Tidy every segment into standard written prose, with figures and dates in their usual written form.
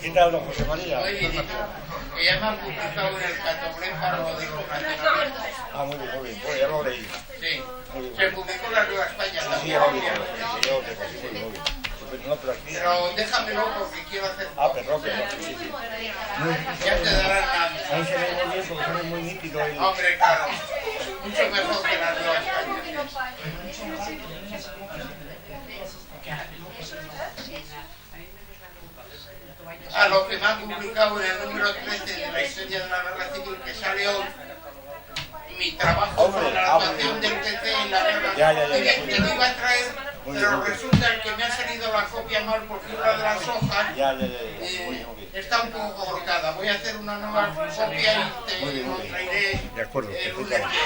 ¿Qué tal, don José María? Muy bien, que ya me han publicado en el Catopléfaro de Nacional. Ah, muy bien, muy bien. Pues ya lo leí. Sí, se publicó en la Nueva España Sí, también. ya lo leí. Sí, yo tengo, sí, muy bien. No, pero aquí... Pero déjamelo porque quiero hacer... Ah, perdón, perdón. Sí, sí. Ya te darán la... Ahí se ve muy bien porque se ve muy nítido. El... Hombre, claro, mucho mejor que la Nueva España. A lo que me han publicado en el número 13 de la historia de la guerra civil que sale hoy, mi trabajo sobre la actuación del PC en la guerra civil, que lo iba a traer, pero resulta que me ha salido la copia mal porque una de las hojas está un poco cortada. Voy a hacer una nueva copia y te lo traeré. De acuerdo, perfectamente.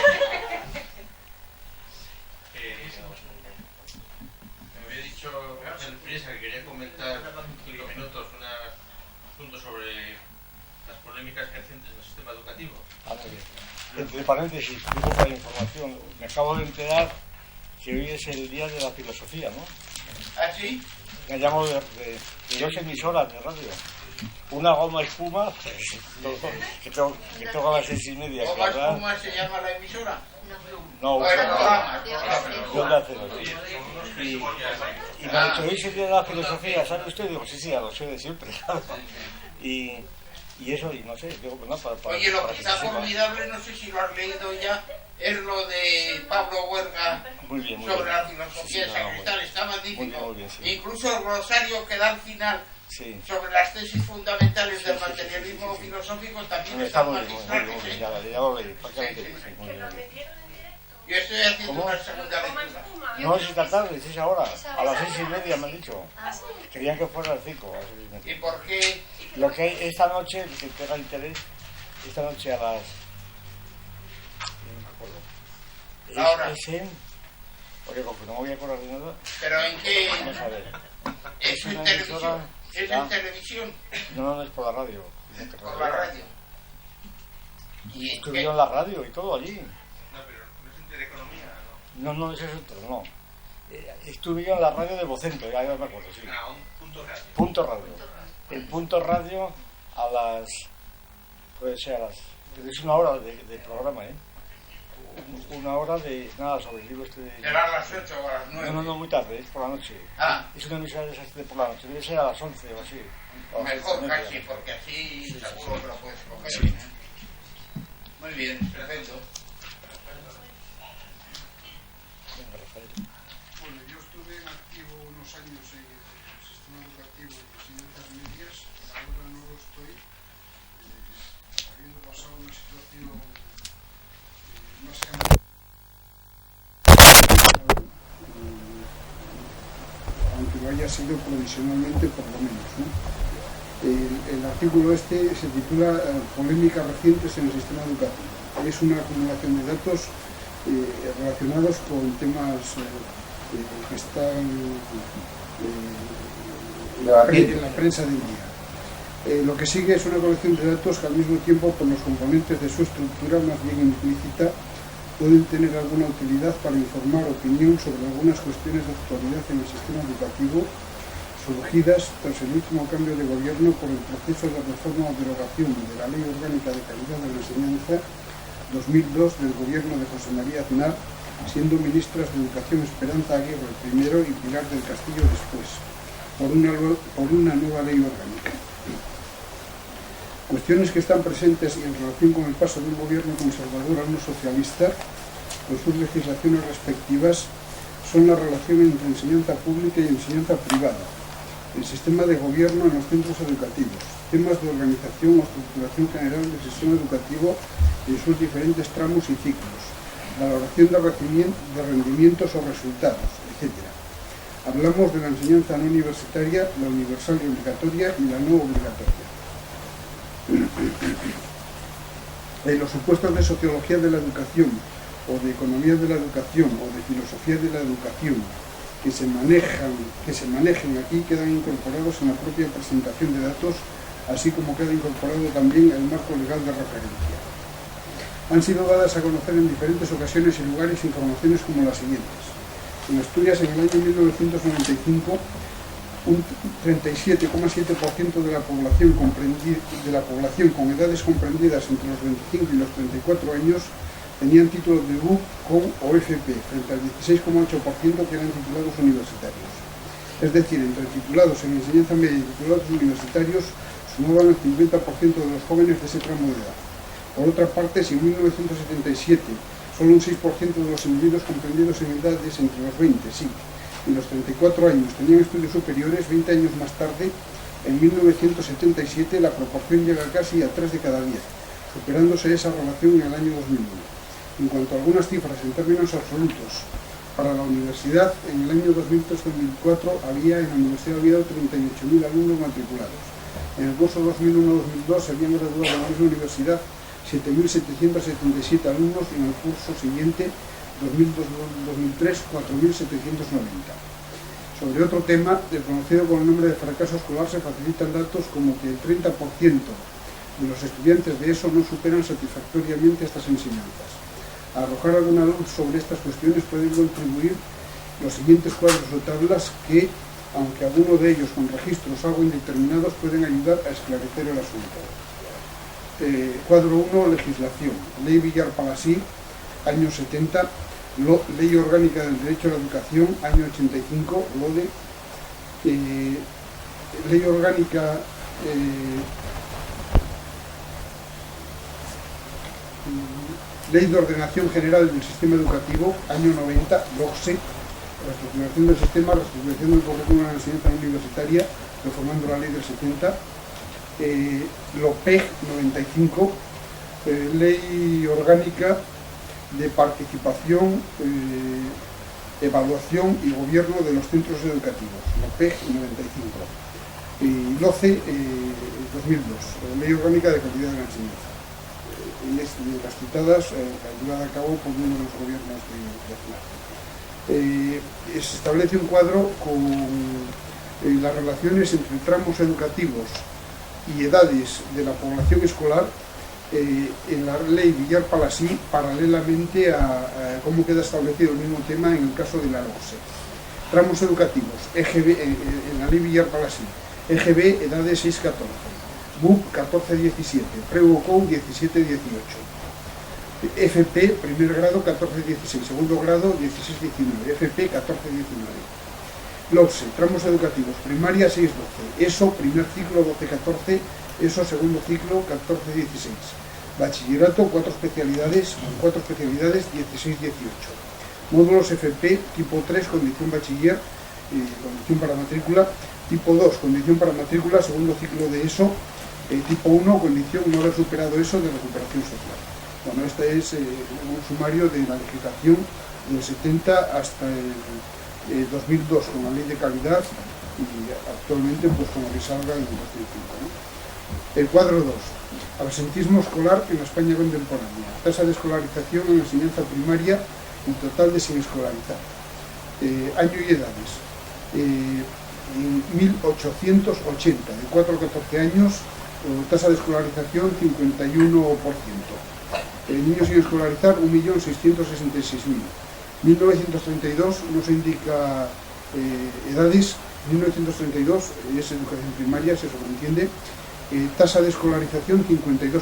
Me había dicho el Presa que quería comentar 5 minutos un asunto sobre las polémicas crecientes en el sistema educativo. Ah, muy bien. Entre paréntesis, tengo para información. Me acabo de enterar que hoy es el día de la filosofía, ¿no? ¿Ah, sí? Me llamo de 2 emisoras de radio. Una goma espuma, que toca a las 6:30. ¿Goma espuma se llama la emisora? No, bueno, yo la tengo. Y me ha dicho, hoy es el día de la filosofía, ¿sabe usted? Digo, sí, lo sé de siempre. Y eso, y no sé, digo, pues no, para oye, lo que está formidable, no sé si lo has leído ya, es lo de Pablo Huerga sobre la filosofía sacristal, está magnífico. Muy bien, sí. Incluso el glosario que da al final sobre las tesis fundamentales del materialismo filosófico también está magistral. Ya lo leí, Yo estoy haciendo una segunda lectura. No, es esta tarde, es ahora, a las 6:30 me han dicho. Querían que fuera a las 5. ¿Y por qué? Lo que hay esta noche, que tenga interés, esta noche a las... no me acuerdo. Ahora. Es en... Porque como no me voy a acordar de nada... ¿Pero en qué? Vamos a ver. ¿Es en televisión? ¿Es en televisión? No, es por la radio. ¿Por la radio? Estuvieron en la radio y todo allí. No, pero no es Intereconomía, ¿no? No, ese es otro, no. Estuve yo en la radio de Vocento, ya me acuerdo, sí. Ah, un punto radio. Punto radio. El punto radio a las... puede ser a las... es una hora de programa, ¿eh? Una hora de... nada, sobre el libro este de... ¿Será a las 8 o a las 9? No, muy tarde, es por la noche. Ah. Es una emisora de esas de por la noche, debe ser a las 11 o así. Mejor casi, porque así seguro que lo puedes coger. Sí. Muy bien, perfecto. Bueno, yo estuve en activo unos años en el sistema educativo de enseñanzas medias, ahora no lo estoy, habiendo pasado una situación más que aunque lo haya sido provisionalmente por lo menos, ¿no? El artículo este se titula Polémicas recientes en el sistema educativo. Es una acumulación de datos relacionados con temas que están en la prensa del día. Lo que sigue es una colección de datos que al mismo tiempo, por los componentes de su estructura más bien implícita, pueden tener alguna utilidad para informar opinión sobre algunas cuestiones de actualidad en el sistema educativo surgidas tras el último cambio de gobierno por el proceso de reforma o derogación de la Ley Orgánica de Calidad de la Enseñanza 2002 del gobierno de José María Aznar, siendo ministras de Educación Esperanza Aguirre primero y Pilar del Castillo después, por una nueva ley orgánica. Cuestiones que están presentes en relación con el paso de un gobierno conservador a uno socialista, con sus legislaciones respectivas, son la relación entre enseñanza pública y enseñanza privada, el sistema de gobierno en los centros educativos, temas de organización o estructuración general del sistema educativo en sus diferentes tramos y ciclos, valoración de rendimientos o resultados, etc. Hablamos de la enseñanza no universitaria, la universal y obligatoria y la no obligatoria. Los supuestos de sociología de la educación o de economía de la educación o de filosofía de la educación que se manejen aquí quedan incorporados en la propia presentación de datos, así como queda incorporado también el marco legal de referencia. Han sido dadas a conocer en diferentes ocasiones y lugares informaciones como las siguientes. En Asturias, en el año 1995, un 37,7% de la población con edades comprendidas entre los 25 y los 34 años tenían títulos de BUP, COU o FP, frente al 16,8% que eran titulados universitarios. Es decir, entre titulados en enseñanza media y titulados universitarios sumaban el 50% de los jóvenes de ese tramo de edad. Por otra parte, si en 1977 solo un 6% de los individuos comprendidos en edades entre los 20, sí, y los 34 años tenían estudios superiores, 20 años más tarde, en 1977, la proporción llega casi a 3 de cada 10, superándose esa relación en el año 2001. En cuanto a algunas cifras en términos absolutos, para la universidad, en el año 2003-2004 en la universidad había 38.000 alumnos matriculados. En el curso 2001-2002 se habían graduado en la misma universidad 7.777 alumnos y en el curso siguiente 2002-2003, 4.790. Sobre otro tema, desconocido con el nombre de fracaso escolar, se facilitan datos como que el 30% de los estudiantes de ESO no superan satisfactoriamente estas enseñanzas. A arrojar alguna luz sobre estas cuestiones pueden contribuir los siguientes cuadros o tablas que, aunque algunos de ellos con registros algo indeterminados, pueden ayudar a esclarecer el asunto. Cuadro 1, legislación. Ley Villar-Palasí, año 70, Ley Orgánica del Derecho a la Educación, año 85, LODE, Ley Orgánica Ley de Ordenación General del Sistema Educativo, año 90, LOGSE, reestructuración del sistema, reestructuración del currículum de la enseñanza universitaria, reformando la ley del 70, LOPEG 95, Ley Orgánica de Participación, Evaluación y Gobierno de los Centros Educativos, LOPEG 95, y LOCE 2002, Ley Orgánica de Calidad de la Enseñanza. Las citadas, llevada a cabo por uno de los gobiernos de Aznar. Se establece un cuadro con las relaciones entre tramos educativos y edades de la población escolar en la ley Villar-Palasí, paralelamente a cómo queda establecido el mismo tema en el caso de la LOGSE. Tramos educativos, EGB, en la ley Villar-Palasí, EGB, edades 6-14, BUP 14-17, PREU-COU 17-18, FP, primer grado 14-16, segundo grado 16-19, FP 14-19. LOGSE, tramos educativos, primaria 6-12, ESO, primer ciclo 12-14, ESO, segundo ciclo 14-16, bachillerato, 4 especialidades 16-18, módulos FP, tipo 3, condición bachiller, condición para matrícula, tipo 2, condición para matrícula, segundo ciclo de ESO, tipo 1, condición no haber superado ESO de recuperación social. Bueno, este es un sumario de la legislación del 70 hasta el 2002 con la ley de calidad y actualmente pues con la que salga en el 2005, ¿no? El cuadro 2, absentismo escolar en la España contemporánea, tasa de escolarización en la enseñanza primaria y total de sin escolarizar, año y edades, en 1880, de 4 a 14 años, tasa de escolarización 51%. Niños sin escolarizar 1.666.000. 1932 no se indica edades, 1932 es educación primaria, se sobreentiende, tasa de escolarización 52%,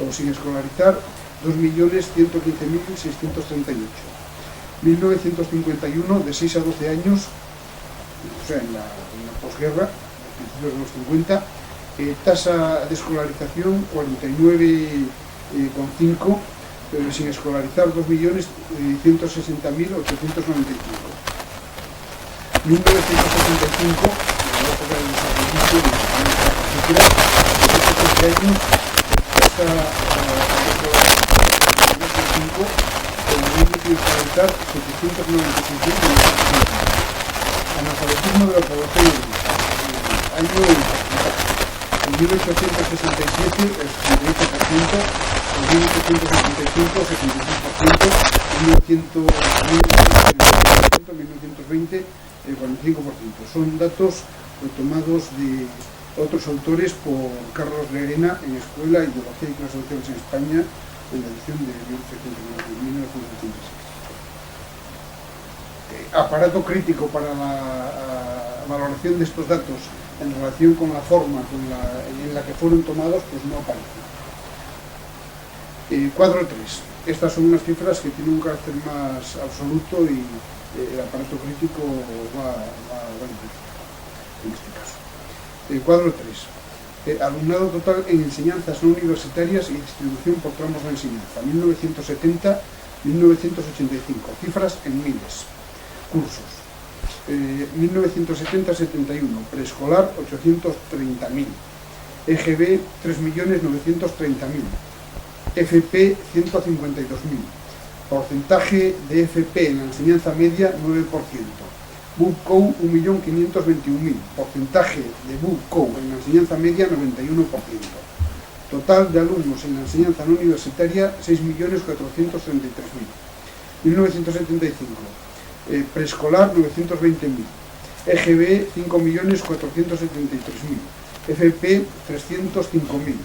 o sin escolarizar 2.115.638. 1951 de 6 a 12 años, o sea, en la posguerra, a principios de los 50, tasa de escolarización 49,5, sin escolarizar 2.160.895. 1965, en la época del desarrollo de la años, tasa de escolarización 5, sin escolarizar 796.000. Analfabetismo de la población año en en 1867 el 78%, en 1875 el 76%, en 1920 el 45%. Son datos tomados de otros autores por Carlos Lerena en Escuela, Ideología y Clases Sociales en España, en la edición de 1986. Aparato crítico para la valoración de estos datos en relación con la forma en la que fueron tomados, pues no aparece. Cuadro 3. Estas son unas cifras que tienen un carácter más absoluto y el aparato crítico va en este caso. Cuadro 3. Alumnado total en enseñanzas no universitarias y distribución por tramos de enseñanza, 1970-1985, cifras en miles. Cursos, 1970-71, preescolar 830.000, EGB 3.930.000, FP 152.000, porcentaje de FP en la enseñanza media 9%, BUPCO 1.521.000, porcentaje de BUPCO en la enseñanza media 91%, total de alumnos en la enseñanza no universitaria 6.433.000, 1975, preescolar 920.000, EGB 5.473.000, FP 305.000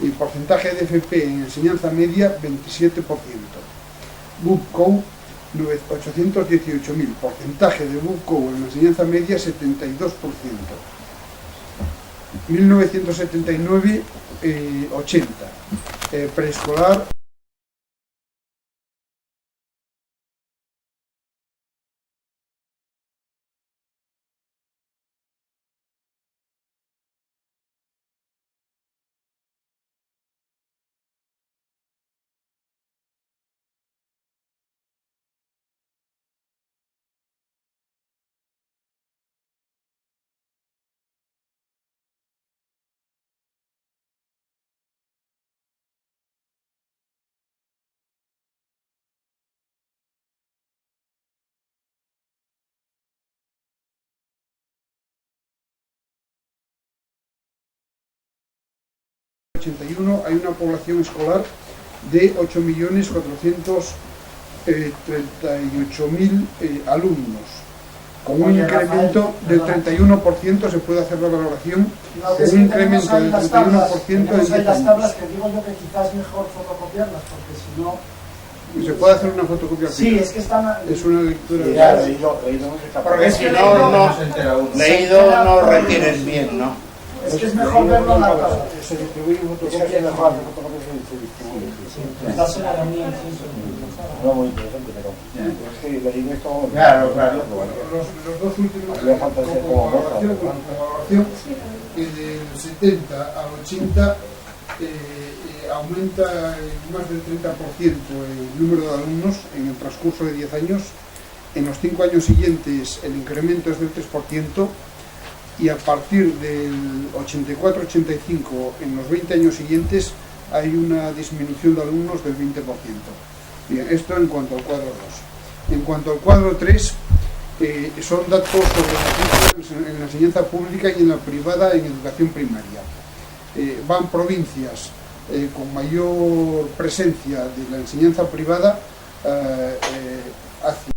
y porcentaje de FP en enseñanza media 27%, BUPCO 818.000, porcentaje de BUPCO en enseñanza media 72%, 1979 80, preescolar hay una población escolar de 8.438.000 alumnos. Con un incremento del 31% se puede hacer la valoración, con un incremento del 31% en 10 las tablas años. que digo yo que quizás es mejor fotocopiarlas, porque si no... ¿Se puede hacer una fotocopia? Sí, es que están... Es una lectura... Ya, leído Porque si no leído no retienes bien, ¿no? Es que es mejor verlo en la tabla. Se distribuye fotocopia, es mejor hacer fotocopia se distribuye. Estás en la reunión, sí. No muy interesante, pero es que leí esto... Claro. Los dos últimos... Le falta ese como moza. La valoración del 70 al 80 aumenta más del 30% el número de alumnos en el transcurso de 10 años. En los 5 años siguientes el incremento es del 3%. Y a partir del 84-85, en los 20 años siguientes, hay una disminución de alumnos del 20%. Bien, esto en cuanto al cuadro 2. En cuanto al cuadro 3, son datos sobre matrículas en la enseñanza pública y en la privada en educación primaria. Van provincias con mayor presencia de la enseñanza privada hacia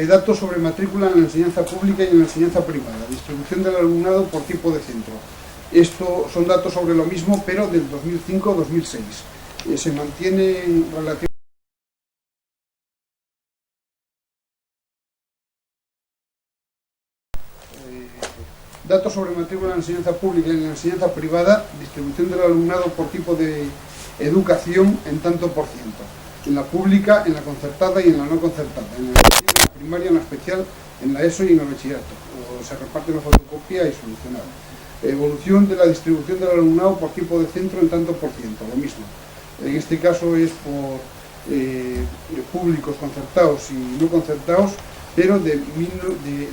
datos sobre matrícula en la enseñanza pública y en la enseñanza privada, distribución del alumnado por tipo de centro. Estos son datos sobre lo mismo, pero del 2005-2006. Se mantiene relativamente. Datos sobre matrícula en la enseñanza pública y en la enseñanza privada, distribución del alumnado por tipo de educación en tanto por ciento. En la pública, en la concertada y en la no concertada. En la primaria, en la especial, en la ESO y en el bachillerato. O se reparte la fotocopia y solucionar. Evolución de la distribución del alumnado por tipo de centro en tanto por ciento, lo mismo. En este caso es por públicos concertados y no concertados, pero del año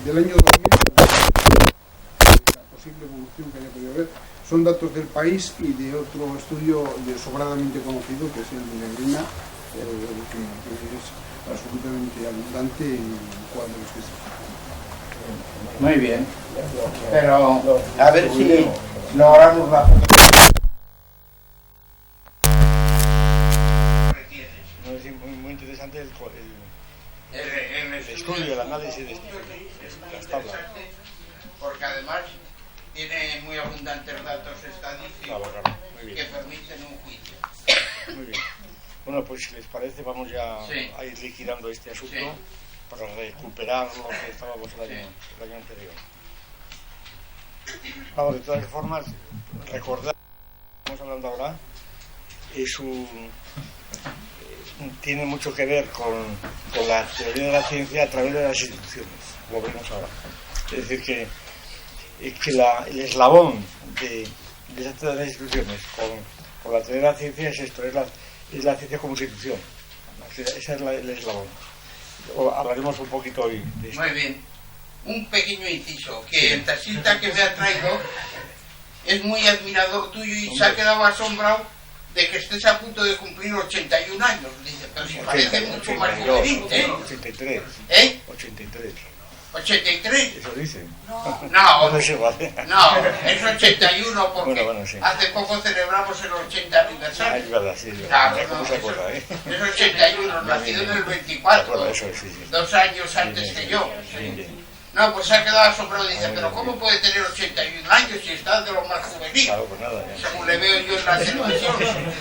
2000 la posible evolución que haya podido haber. Son datos del país y de otro estudio sobradamente conocido, que es el de Negrina, que es absolutamente abundante en cuadros de ese tipo. Muy bien, pero a ver si logramos la foto. No, es muy interesante el estudio, el análisis de las tablas. Porque además tiene muy abundantes datos estadísticos Claro, muy bien. que permiten un juicio. Muy bien. Bueno, pues si les parece, vamos ya Sí. a ir liquidando este asunto Sí. para recuperar lo que estábamos el año anterior. Vamos, de todas formas, recordar que estamos hablando ahora tiene mucho que ver con la teoría de la ciencia a través de las instituciones, como vemos ahora. Es decir, que el eslabón de esas tres instituciones con la teoría de la ciencia es esto, es la ciencia como institución. Ese es el eslabón. Hablaremos un poquito hoy de esto. Muy bien. Un pequeño inciso, que el taxista que me ha traído es muy admirador tuyo y se ha quedado asombrado de que estés a punto de cumplir 81 años. Dice, pero si parece mucho más juvenil, ¿eh? 83. ¿Eh? 83. 83. Eso dicen. No, No es igual. no, es 81 porque Bueno, sí. hace poco celebramos el 80 aniversario. Es verdad, sí. Claro, ¿Cómo no, se acuerda, es 81, nacido en el 24, Bueno, eso es, sí. 2 años antes que yo. Bien. No, pues se ha quedado asombrado y dice, pero ¿cómo puede tener 81 años si está de lo más juvenil? Claro, pues nada. Según le veo yo en la televisión. Bueno.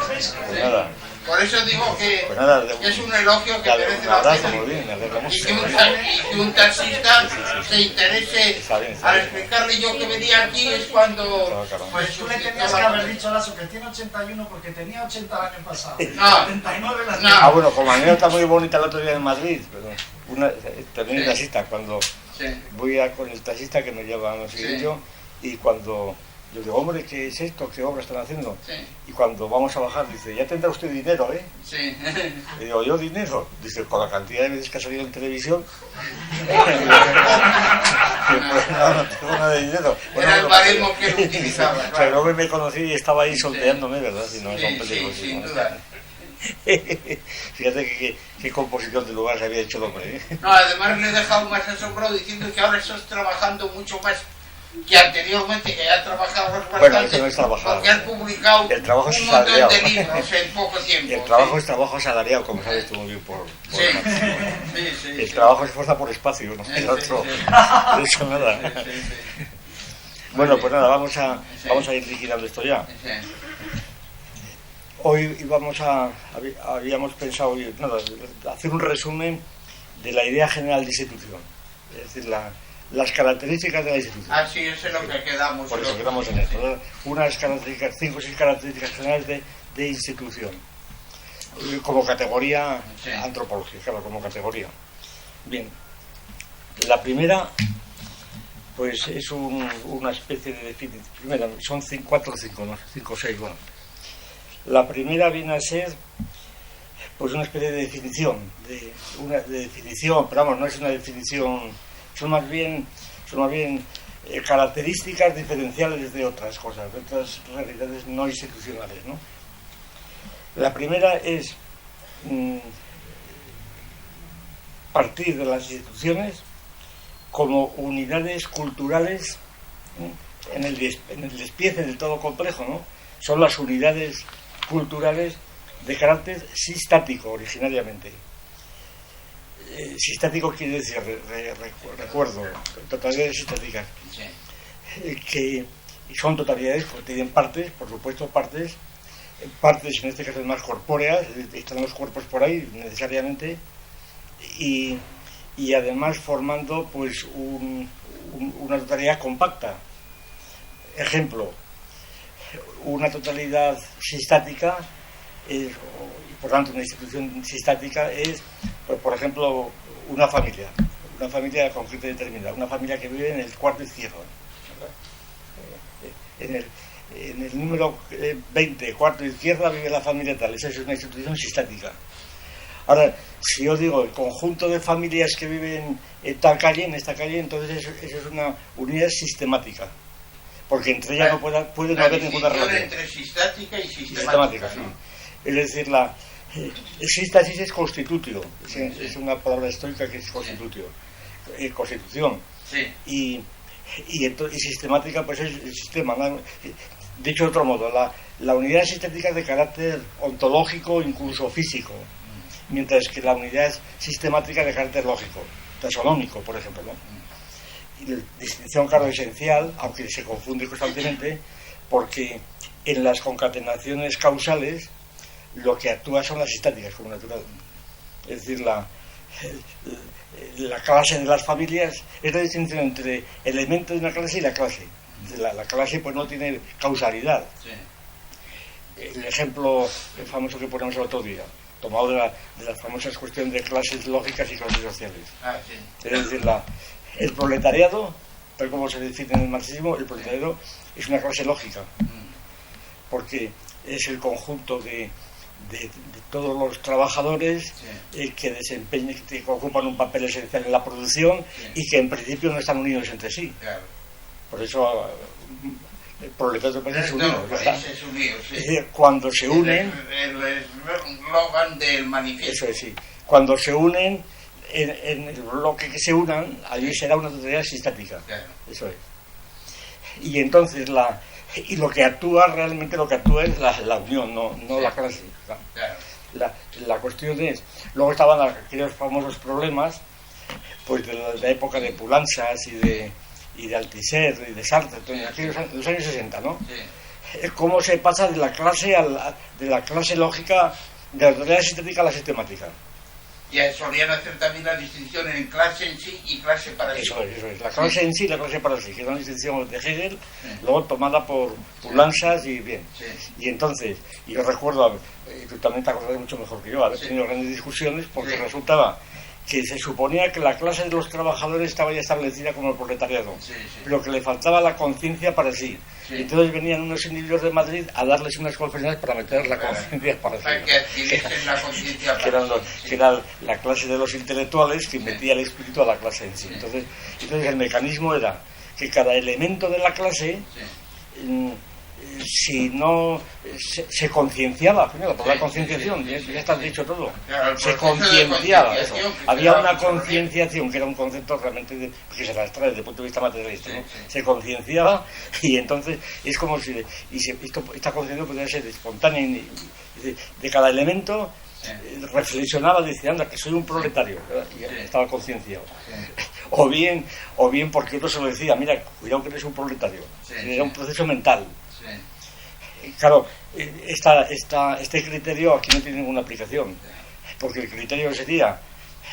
Pues nada. Por eso digo que Pues nada, es un elogio que merece un la abrazo, pena. muy bien, me alegra mucho. Y que un taxista se interese Está bien. al explicarle yo que venía aquí es cuando... Claro. Pues tú le tenías que haber dicho a Lasso que tiene 81 porque tenía 80 el año pasado. No. 79 las No. Bueno, como anécdota muy bonita el otro día en Madrid, también el Sí. taxista, cuando Sí. voy con el taxista que me lleva a no sé qué Sí. yo, y cuando yo digo, hombre, ¿qué es esto? ¿Qué obra están haciendo? Sí. Y cuando vamos a bajar, dice, ya tendrá usted dinero, ¿eh? Sí. Y digo, ¿yo dinero? Dice, con la cantidad de veces que ha salido en televisión. Pues no tengo nada de dinero. Era el baremo que él utilizaba. Pero Claro. luego me conocí y estaba ahí solteándome, ¿verdad? Si no, son Sí, peligros, sin ¿no? duda. Fíjate qué composición de lugar se había hecho el hombre, ¿eh? No, además le he dejado más asombrado diciendo que ahora estás trabajando mucho más que anteriormente, que ya trabajabas bastante. Bueno, eso no es trabajar. Porque has publicado El trabajo es un montón asalariado. de libros en poco tiempo. El trabajo es trabajo asalariado, como sabes tú muy bien por Sí. el máximo. Sí, El trabajo es fuerza por espacio, ¿no? Sí, El sí, otro. sí. De eso nada. Sí, sí. Bueno, pues nada, vamos a Sí. ir liquidando esto ya. Sí. Hoy habíamos pensado hacer un resumen de la idea general de institución. Es decir, las características de la institución. Así es en lo que quedamos. Por eso quedamos en esto, ¿no? Unas características, 5 o 6 características generales de institución. Como categoría Sí. antropológica, claro, como categoría. Bien. La primera, pues es una especie de definición. Primera, son 4 o 5, ¿no? 5 o 6, bueno. La primera viene a ser pues una especie de definición, pero vamos, no es una definición, son más bien características diferenciales de otras cosas, de otras realidades no institucionales, ¿no? La primera es partir de las instituciones como unidades culturales, ¿no? en el despiece del todo complejo, ¿no? Son las unidades culturales de carácter sistático originariamente. Sistático quiere decir, recuerdo, totalidades sistáticas, Sí. que son totalidades, porque tienen partes, por supuesto, partes en este caso más corpóreas, están los cuerpos por ahí necesariamente, y además formando pues una totalidad compacta. Ejemplo, una totalidad sistática y por tanto una institución sistática es, pues, por ejemplo, una familia concreta y determinada, una familia que vive en el cuarto izquierdo, ¿verdad? En el número 20, cuarto izquierda, vive la familia tal. Esa es una institución sistática. Ahora, si yo digo el conjunto de familias que viven en tal calle, en esta calle, entonces eso es una unidad sistemática, porque entre ellas no puede no haber ninguna relación. Entre sistática y sistemática, sí. Es decir, la sistasis es constitutio, es una palabra estoica que es constitutio, constitución. Sí. Y sistemática pues es el sistema, ¿no? Dicho de otro modo, la unidad sistémica es de carácter ontológico, incluso físico, mientras que la unidad sistemática es de carácter lógico, taxonómico, por ejemplo, ¿no? Y la distinción, claro, esencial, aunque se confunde constantemente, porque en las concatenaciones causales lo que actúa son las sistáticas como natural. Es decir, la clase de las familias es la distinción entre elementos de una clase y la clase. La clase pues no tiene causalidad. Sí. El ejemplo famoso que ponemos el otro día, tomado de las famosas cuestiones de clases lógicas y clases sociales. Sí. Es decir, el proletariado, tal como se define en el marxismo, el proletariado es una clase lógica, porque es el conjunto de todos los trabajadores que ocupan un papel esencial en la producción y que en principio no están unidos entre sí. Claro. Por eso el proletario de países unidos, ¿verdad? Sí. Es decir, cuando se unen, el eslogan del manifiesto. eso es, sí, cuando se unen en el bloque que se unan, allí será una totalidad sistática. Claro. Eso es. Y entonces lo que actúa realmente es la unión, no la clase. Claro. La cuestión es, luego estaban aquellos famosos problemas pues de la época de Poulanzas y de Althusser y de Sartre, en los años 60, ¿no? Sí. Cómo se pasa de la clase lógica, de la totalidad sistémica a la sistemática. Y solían hacer también la distinción en clase en sí y clase para sí. Eso es. La clase en sí y la clase para sí, que es una distinción de Hegel, luego tomada por Poulanzas y bien. Sí. Y entonces, yo recuerdo, tú también te acordarás mucho mejor que yo, haber tenido grandes discusiones porque resultaba que se suponía que la clase de los trabajadores estaba ya establecida como el proletariado, pero que le faltaba la conciencia para sí. Entonces venían unos individuos de Madrid a darles unas conferencias para meter la conciencia para sí. Para que adquiriesen la conciencia que era la clase de los intelectuales que metía el espíritu a la clase en sí. Entonces el mecanismo era que cada elemento de la clase, si no se concienciaba, la palabra concienciación, ya está dicho todo, claro, se concienciaba eso. Había una concienciación que era un concepto realmente que se las trae desde el punto de vista materialista, ¿no? Se concienciaba y entonces es como si esta conciencia podía ser espontánea de cada elemento. Reflexionaba, decía, anda, que soy un proletario, ¿verdad? Y estaba concienciado. O bien porque otro se lo decía, mira, cuidado que eres un proletario. Era un proceso mental. Claro, este criterio aquí no tiene ninguna aplicación, porque el criterio sería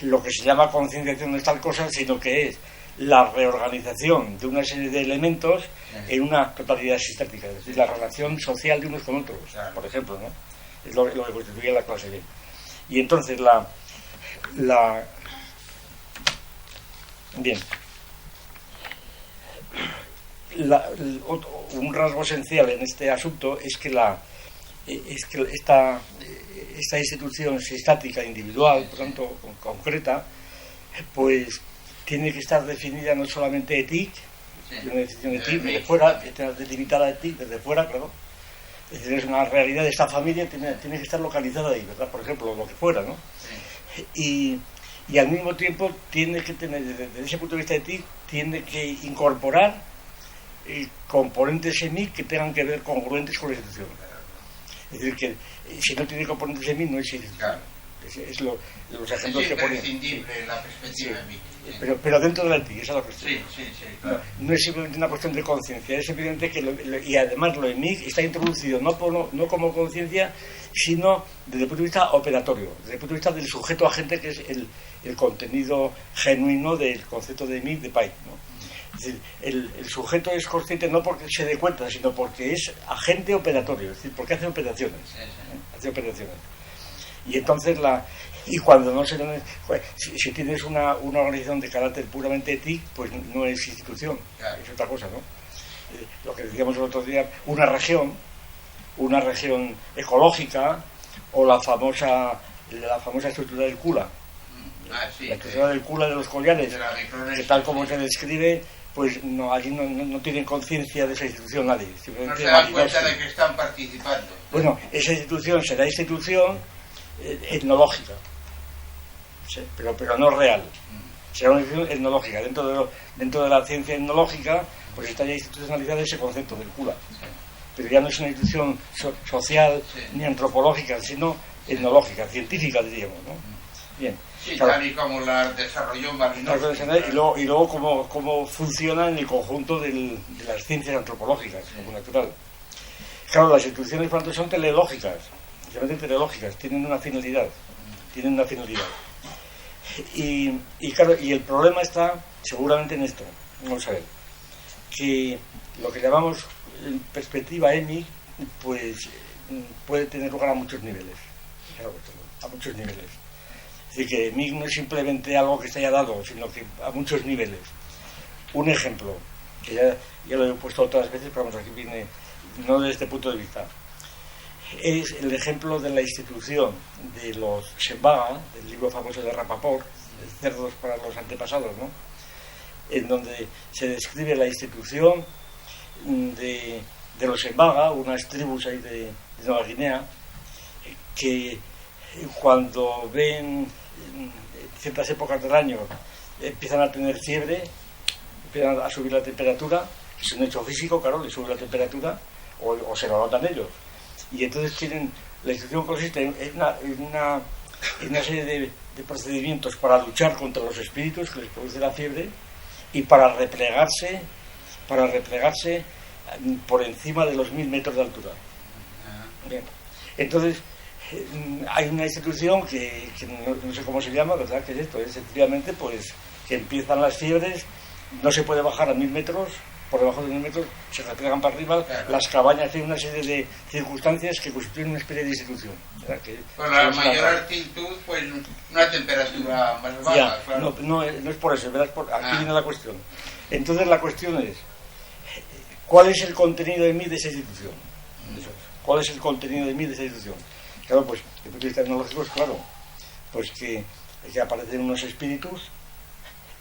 lo que se llama concienciación no es tal cosa, sino que es la reorganización de una serie de elementos en una totalidad sistémica, es decir, la relación social de unos con otros, por ejemplo, ¿no? Es lo que constituye la clase B. Y entonces un rasgo esencial en este asunto es que esta institución sistática individual, por tanto concreta, pues tiene que estar definida no solamente ETIC, una definición ETIC desde fuera, delimitada ETIC desde fuera, claro. Es decir, es una realidad de esta familia, tiene que estar localizada ahí, ¿verdad? Por ejemplo, lo que fuera, ¿no? Y al mismo tiempo tiene que tener, desde ese punto de vista de TIC, tiene que incorporar componentes EMI que tengan que ver congruentes con la institución. Es decir, que si no tiene componentes EMI no existe. Claro. Es los ejemplos que ponen. Es imprescindible la perspectiva EMI. Pero dentro de la TIC, esa es la cuestión. Sí, claro. No es simplemente una cuestión de conciencia, es simplemente que y además lo EMIC está introducido no como conciencia, sino desde el punto de vista operatorio, desde el punto de vista del sujeto agente, que es el contenido genuino del concepto de EMIC de Pike, ¿no? Es decir, el sujeto es consciente no porque se dé cuenta, sino porque es agente operatorio, es decir, porque hace operaciones. Hace operaciones. Y entonces cuando no si tienes una organización de carácter puramente ETIC, pues no es institución, es otra cosa, ¿no? Lo que decíamos el otro día, una región ecológica, o la famosa la famosa estructura del Kula. Sí, la estructura del Kula de los collares, que tal como se describe, pues no, allí no tienen conciencia de esa institución nadie. No se dan cuenta de que están participando. Bueno, esa institución será institución etnológica, sí, pero no real. Será una institución etnológica. Dentro de la ciencia etnológica, pues está ya institucionalizado ese concepto del Kula. Pero ya no es una institución social ni antropológica, sino etnológica, científica, diríamos, ¿no? Bien. Sí, claro, tal y como la desarrolló Malinowski. Y luego cómo funciona en el conjunto de las ciencias antropológicas, como natural. Claro, las instituciones, por tanto, son teleológicas, realmente teleológicas, tienen una finalidad. Y claro, y el problema está seguramente en esto. Vamos a ver, que lo que llamamos en perspectiva EMI, pues puede tener lugar a muchos niveles. A muchos niveles. Es decir, que MIG no es simplemente algo que se haya dado, sino que a muchos niveles. Un ejemplo, que ya lo he puesto otras veces, pero vamos, aquí viene, no desde este punto de vista, es el ejemplo de la institución de los Shembaga, del libro famoso de Rapaport, Cerdos para los antepasados, ¿no? En donde se describe la institución de los Shembaga, unas tribus ahí de Nueva Guinea, que cuando ven ciertas épocas del año empiezan a tener fiebre, empiezan a subir la temperatura, es un hecho físico, claro, le sube la temperatura o se lo notan ellos, y entonces la institución consiste en una serie de procedimientos para luchar contra los espíritus que les produce la fiebre y para replegarse por encima de los 1000 metros de altura. Bien. Entonces hay una institución que no sé cómo se llama, ¿verdad? Que es esto, es sencillamente pues que empiezan las fiebres, no se puede bajar a 1000 metros, por debajo de 1000 metros se replegan para arriba, claro. Las cabañas tienen una serie de circunstancias que constituyen una especie de institución, ¿verdad? Con la mayor altitud, pues una temperatura más baja. Ya, claro. no es por eso, ¿verdad? Aquí viene la cuestión. Entonces la cuestión es, ¿cuál es el contenido de mí de esa institución? ¿Cuál es el contenido de mí de esa institución? Claro, pues, desde el punto de vista tecnológico es claro, pues que aparecen unos espíritus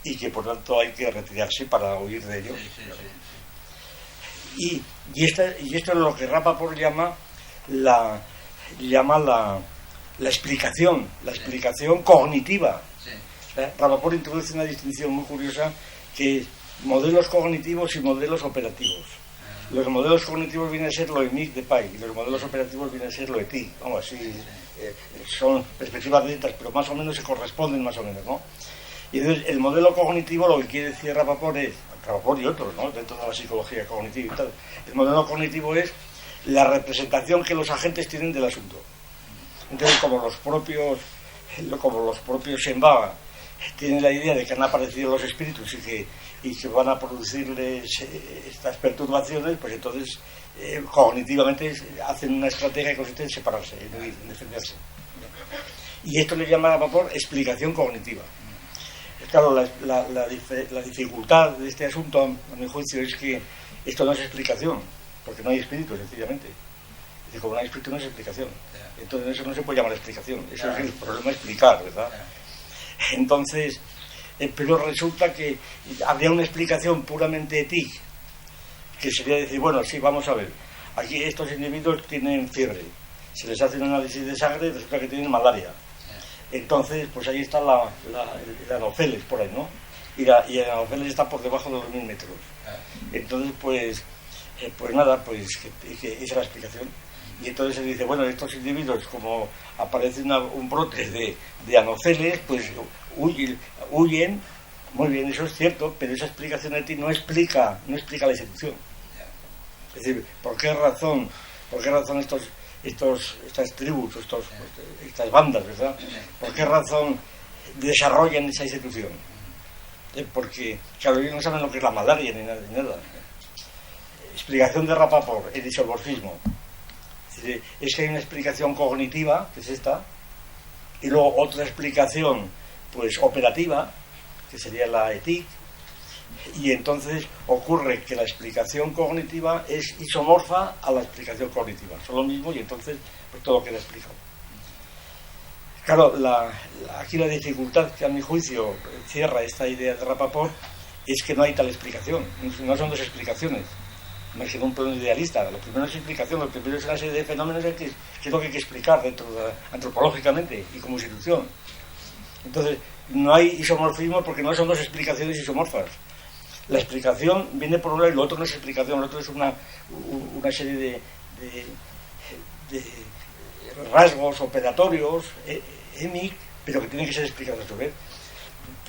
y que por tanto hay que retirarse para huir de ellos. Sí. Y esto es lo que Rapaport llama la explicación cognitiva. Sí. Rapaport introduce una distinción muy curiosa que es modelos cognitivos y modelos operativos. Los modelos cognitivos vienen a ser lo EMIC de Pai y los modelos operativos vienen a ser lo ETI. Vamos, así, son perspectivas distintas, pero más o menos se corresponden más o menos, ¿no? Y entonces el modelo cognitivo, lo que quiere decir Rapaport y otros, ¿no? Dentro de la psicología cognitiva y tal, el modelo cognitivo es la representación que los agentes tienen del asunto. Entonces, como los propios Shembaga tienen la idea de que han aparecido los espíritus y que van a producirles estas perturbaciones, pues entonces cognitivamente hacen una estrategia que consiste en separarse, en defenderse. Y esto le llama a Rapaport explicación cognitiva. Claro, la dificultad de este asunto, a mi juicio, es que esto no es explicación, porque no hay espíritu, sencillamente. Es decir, como no hay espíritu, no es explicación. Entonces eso no se puede llamar explicación, eso es el problema explicar, ¿verdad? Entonces, pero resulta que habría una explicación puramente ética, que sería decir, bueno, sí, vamos a ver, aquí estos individuos tienen fiebre, se les hace un análisis de sangre y resulta que tienen malaria. Entonces, pues ahí está el anopheles por ahí, ¿no? Y el anopheles está por debajo de los 1000 metros. Entonces, pues nada, pues que esa es la explicación. Y entonces se dice, bueno, estos individuos, como aparece un brote de anopheles, pues huyen. Muy bien, eso es cierto, pero esa explicación de ti no explica la institución. Es decir, ¿por qué razón estas tribus, estas bandas, ¿verdad? ¿Por qué razón desarrollan esa institución? Porque, claro, ellos no saben lo que es la malaria ni nada. Explicación de Rapaport, el isobomorfismo. Es que hay una explicación cognitiva, que es esta, y luego otra explicación, pues, operativa, que sería la ética, y entonces ocurre que la explicación cognitiva es isomorfa a la explicación cognitiva, son lo mismo y entonces pues todo queda explicado. Claro, aquí la dificultad que a mi juicio cierra esta idea de Rapaport es que no hay tal explicación, no son dos explicaciones, más que en un plano idealista. Lo primero es explicación, lo primero es una serie de fenómenos que es lo que hay que explicar antropológicamente y como institución. Entonces, no hay isomorfismo porque no son dos explicaciones isomorfas. La explicación viene por un lado y lo otro no es explicación, lo otro es una serie de rasgos operatorios, EMIC, pero que tienen que ser explicados a su vez.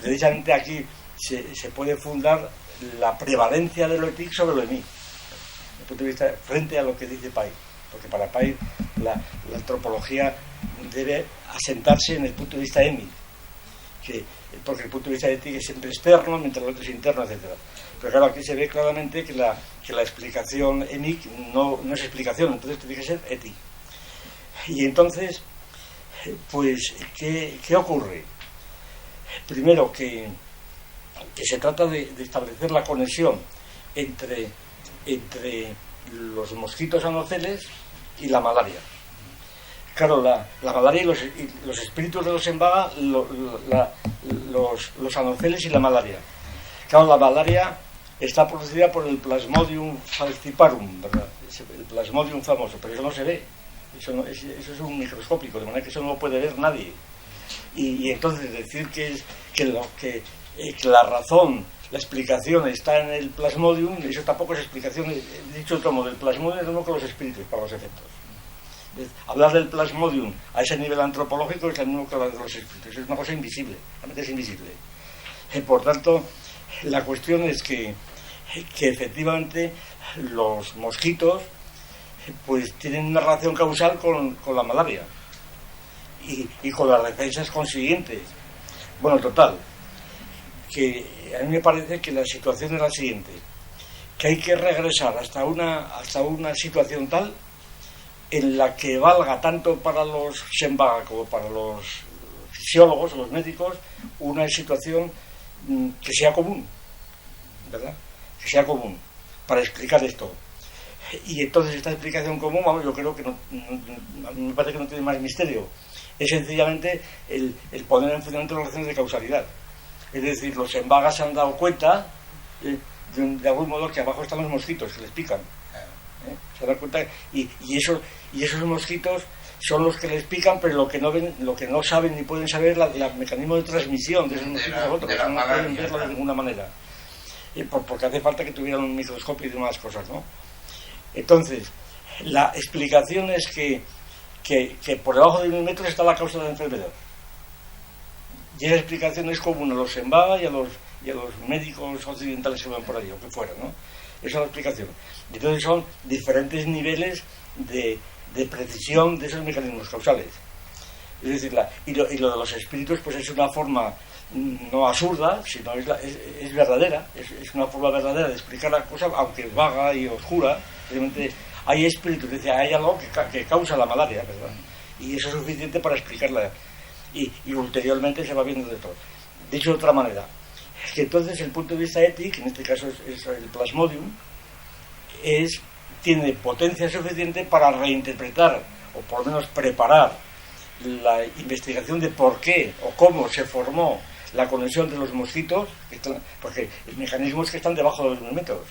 Precisamente aquí se puede fundar la prevalencia de lo ETIC sobre lo EMIC, desde el punto de vista frente a lo que dice Pay, porque para Pay la antropología debe asentarse en el punto de vista EMIC, porque el punto de vista de ETIC es siempre externo, mientras el otro es interno, etc. Pero claro, aquí se ve claramente que la explicación EMIC no es explicación, entonces tiene que ser ETIC. Y entonces, pues, ¿qué ocurre? Primero, que se trata de establecer la conexión entre los mosquitos anoceles y la malaria. Claro, la malaria y los espíritus de los embaga, los anoceles y la malaria. Claro, la malaria está producida por el Plasmodium falciparum, ¿verdad? El Plasmodium famoso, pero eso no se ve. Eso es un microscópico, de manera que eso no lo puede ver nadie. Y entonces decir que la razón, la explicación está en el Plasmodium, eso tampoco es explicación. Dicho de otro modo, el Plasmodium es lo mismo que los espíritus para los efectos. Hablar del Plasmodium a ese nivel antropológico es lo mismo que hablar de los espíritus. Es una cosa invisible, realmente es invisible. Por tanto, la cuestión es que efectivamente los mosquitos pues tienen una relación causal con la malaria y con las defensas consiguientes. Bueno, total, que a mí me parece que la situación es la siguiente, que hay que regresar hasta una situación tal en la que valga tanto para los Sembaga como para los fisiólogos o los médicos una situación que sea común, ¿verdad? Que sea común para explicar esto. Y entonces esta explicación común, vamos, yo creo que a mí me parece que no tiene más misterio. Es sencillamente el poner en fundamento las relaciones de causalidad. Es decir, los Sembagas se han dado cuenta de algún modo que abajo están los mosquitos que les pican. Se dan cuenta y esos mosquitos son los que les pican, pero lo que no saben ni pueden saber el mecanismo de transmisión de esos mosquitos a otros, no pueden verlo de ninguna manera. Porque hace falta que tuvieran un microscopio y demás cosas, ¿no? Entonces, la explicación es que por debajo de 1 metro está la causa de la enfermedad. Y esa explicación es común a los Sembaga y a los médicos occidentales que van por ahí, o que fuera, ¿no? Esa es la explicación. Entonces son diferentes niveles de precisión de esos mecanismos causales. Es decir, y lo de los espíritus pues es una forma no absurda, sino es verdadera, es una forma verdadera de explicar la cosa, aunque vaga y oscura. Realmente hay espíritus, es decir, hay algo que causa la malaria, ¿verdad? Y eso es suficiente para explicarla. Y ulteriormente se va viendo de todo. Dicho de otra manera, que entonces el punto de vista ético, en este caso es el Plasmodium, tiene potencia suficiente para reinterpretar o por lo menos preparar la investigación de por qué o cómo se formó la conexión de los mosquitos, porque el mecanismo es que están debajo de los 1 metros.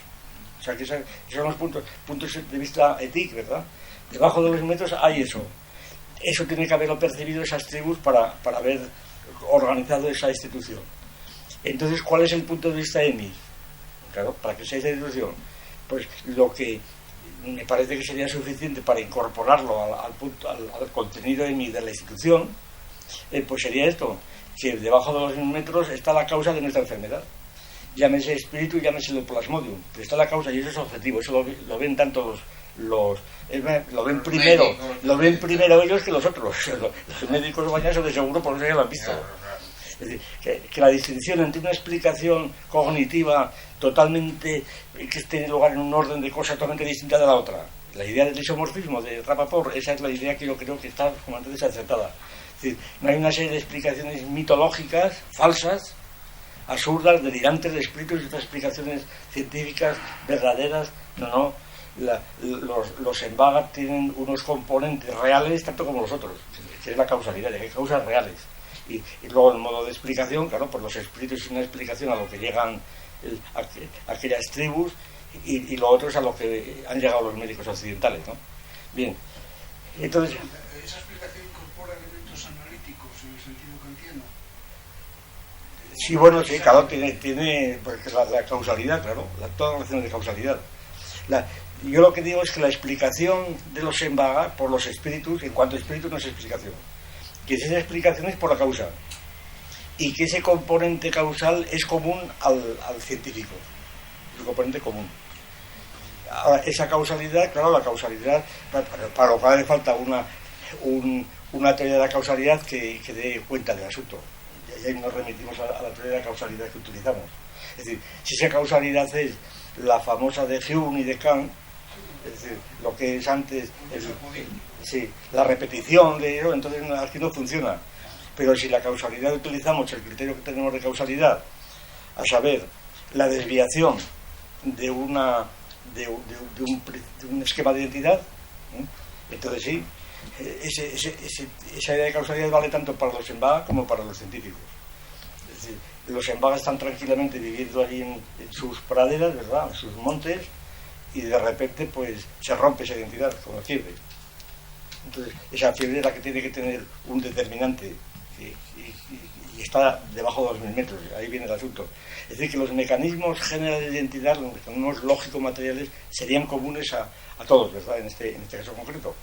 O sea que esos son los puntos de vista ético, ¿verdad? Debajo de los 1 metros hay eso. Eso tiene que haberlo percibido esas tribus para haber organizado esa institución. Entonces, ¿cuál es el punto de vista EMI? Claro, para que sea esa institución, pues lo que me parece que sería suficiente para incorporarlo al contenido EMI de la institución, pues sería esto, que debajo de los 1 metros está la causa de nuestra enfermedad. Llámese espíritu y llámese el Plasmodium, pero está la causa y eso es objetivo, eso lo ven tanto lo ven primero ellos que los otros. Los médicos bañados de seguro por eso ya lo han visto. Es decir, que la distinción entre una explicación cognitiva totalmente que tiene lugar en un orden de cosas totalmente distinta de la otra, la idea del isomorfismo de Rapaport, esa es la idea que yo creo que está como antes desacertada. Es decir, no hay una serie de explicaciones mitológicas, falsas, absurdas, delirantes de espíritus y otras explicaciones científicas verdaderas. No. los Embaga tienen unos componentes reales tanto como los otros, que es la causalidad, que hay causas reales. Y luego el modo de explicación, claro, pues los espíritus es una explicación a lo que llegan aquellas tribus, y lo otro es a lo que han llegado los médicos occidentales, ¿no? Bien, entonces... ¿Esa explicación incorpora elementos analíticos en el sentido kantiano? Sí, bueno, sí, claro, tiene pues, la causalidad, claro, toda relación de causalidad. Yo lo que digo es que la explicación de los Embaga por los espíritus, en cuanto a espíritus, no es explicación. Que esa explicación es por la causa. Y que ese componente causal es común al científico. Es un componente común. Ahora, esa causalidad, claro, la causalidad, para lo cual hace falta una teoría de la causalidad que dé cuenta del asunto. Y ahí nos remitimos a la teoría de la causalidad que utilizamos. Es decir, si esa causalidad es la famosa de Hume y de Kant, es decir, lo que es antes, sí, la repetición de ello, entonces aquí no funciona. Pero si la causalidad utilizamos el criterio que tenemos de causalidad, a saber, la desviación de un esquema de identidad, entonces sí, esa idea de causalidad vale tanto para los Embaga como para los científicos. Es decir, los Embaga están tranquilamente viviendo allí en sus praderas, ¿verdad?, en sus montes, y de repente pues se rompe esa identidad con la fiebre. Entonces esa fiebre es la que tiene que tener un determinante y está debajo de los 1000 metros, ahí viene el asunto. Es decir, que los mecanismos generales de identidad, los mecanismos lógico-materiales, serían comunes a todos, ¿verdad?, en este caso concreto.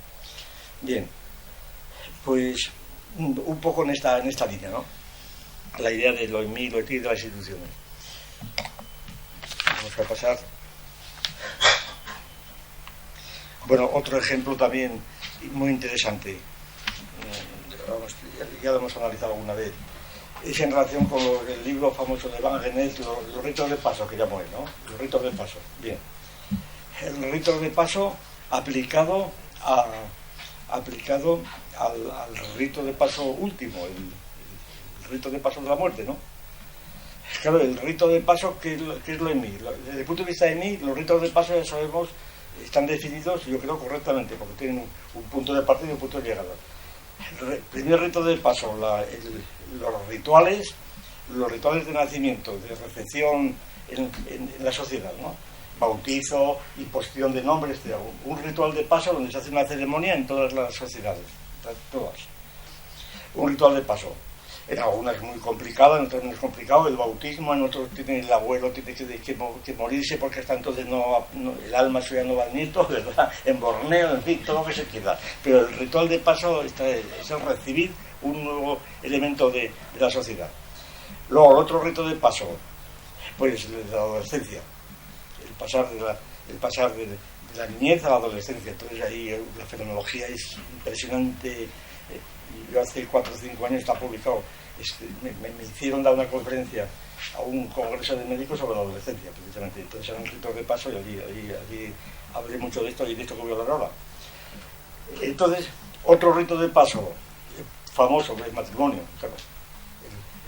Bien, pues un poco en esta línea, ¿no?, la idea de lo en mí, lo en ti, de las instituciones. Vamos a pasar. Bueno, otro ejemplo también muy interesante, ya lo hemos analizado alguna vez, es en relación con el libro famoso de Van Genet, los ritos de paso, que llamó él, ¿no? Los ritos de paso. Bien, el rito de paso aplicado al rito de paso último, el rito de paso de la muerte, ¿no? Claro, el rito de paso, ¿qué es lo en mí? Desde el punto de vista de mí, los ritos de paso, ya sabemos, están definidos, yo creo, correctamente, porque tienen un punto de partida y un punto de llegada. El primer rito de paso, los rituales de nacimiento, de recepción en la sociedad, ¿no? Bautizo, imposición de nombres, un ritual de paso donde se hace una ceremonia en todas las sociedades, todas. Un ritual de paso. En algunas es muy complicado, en otras no es complicado. El bautismo, en otros el abuelo tiene que morirse porque hasta entonces el alma suya no va al nieto, ¿verdad? En Borneo, en fin, todo lo que se quiera. Pero el ritual de paso es el recibir un nuevo elemento de la sociedad. Luego, el otro rito de paso, pues el de la adolescencia. El pasar de la niñez a la adolescencia. Entonces ahí la fenomenología es impresionante. Yo hace 4 o 5 años está publicado, me hicieron dar una conferencia a un congreso de médicos sobre la adolescencia, precisamente. Entonces eran ritos de paso y allí hablé mucho de esto y de esto que voy a hablar ahora. Entonces, otro rito de paso famoso, que es matrimonio, claro.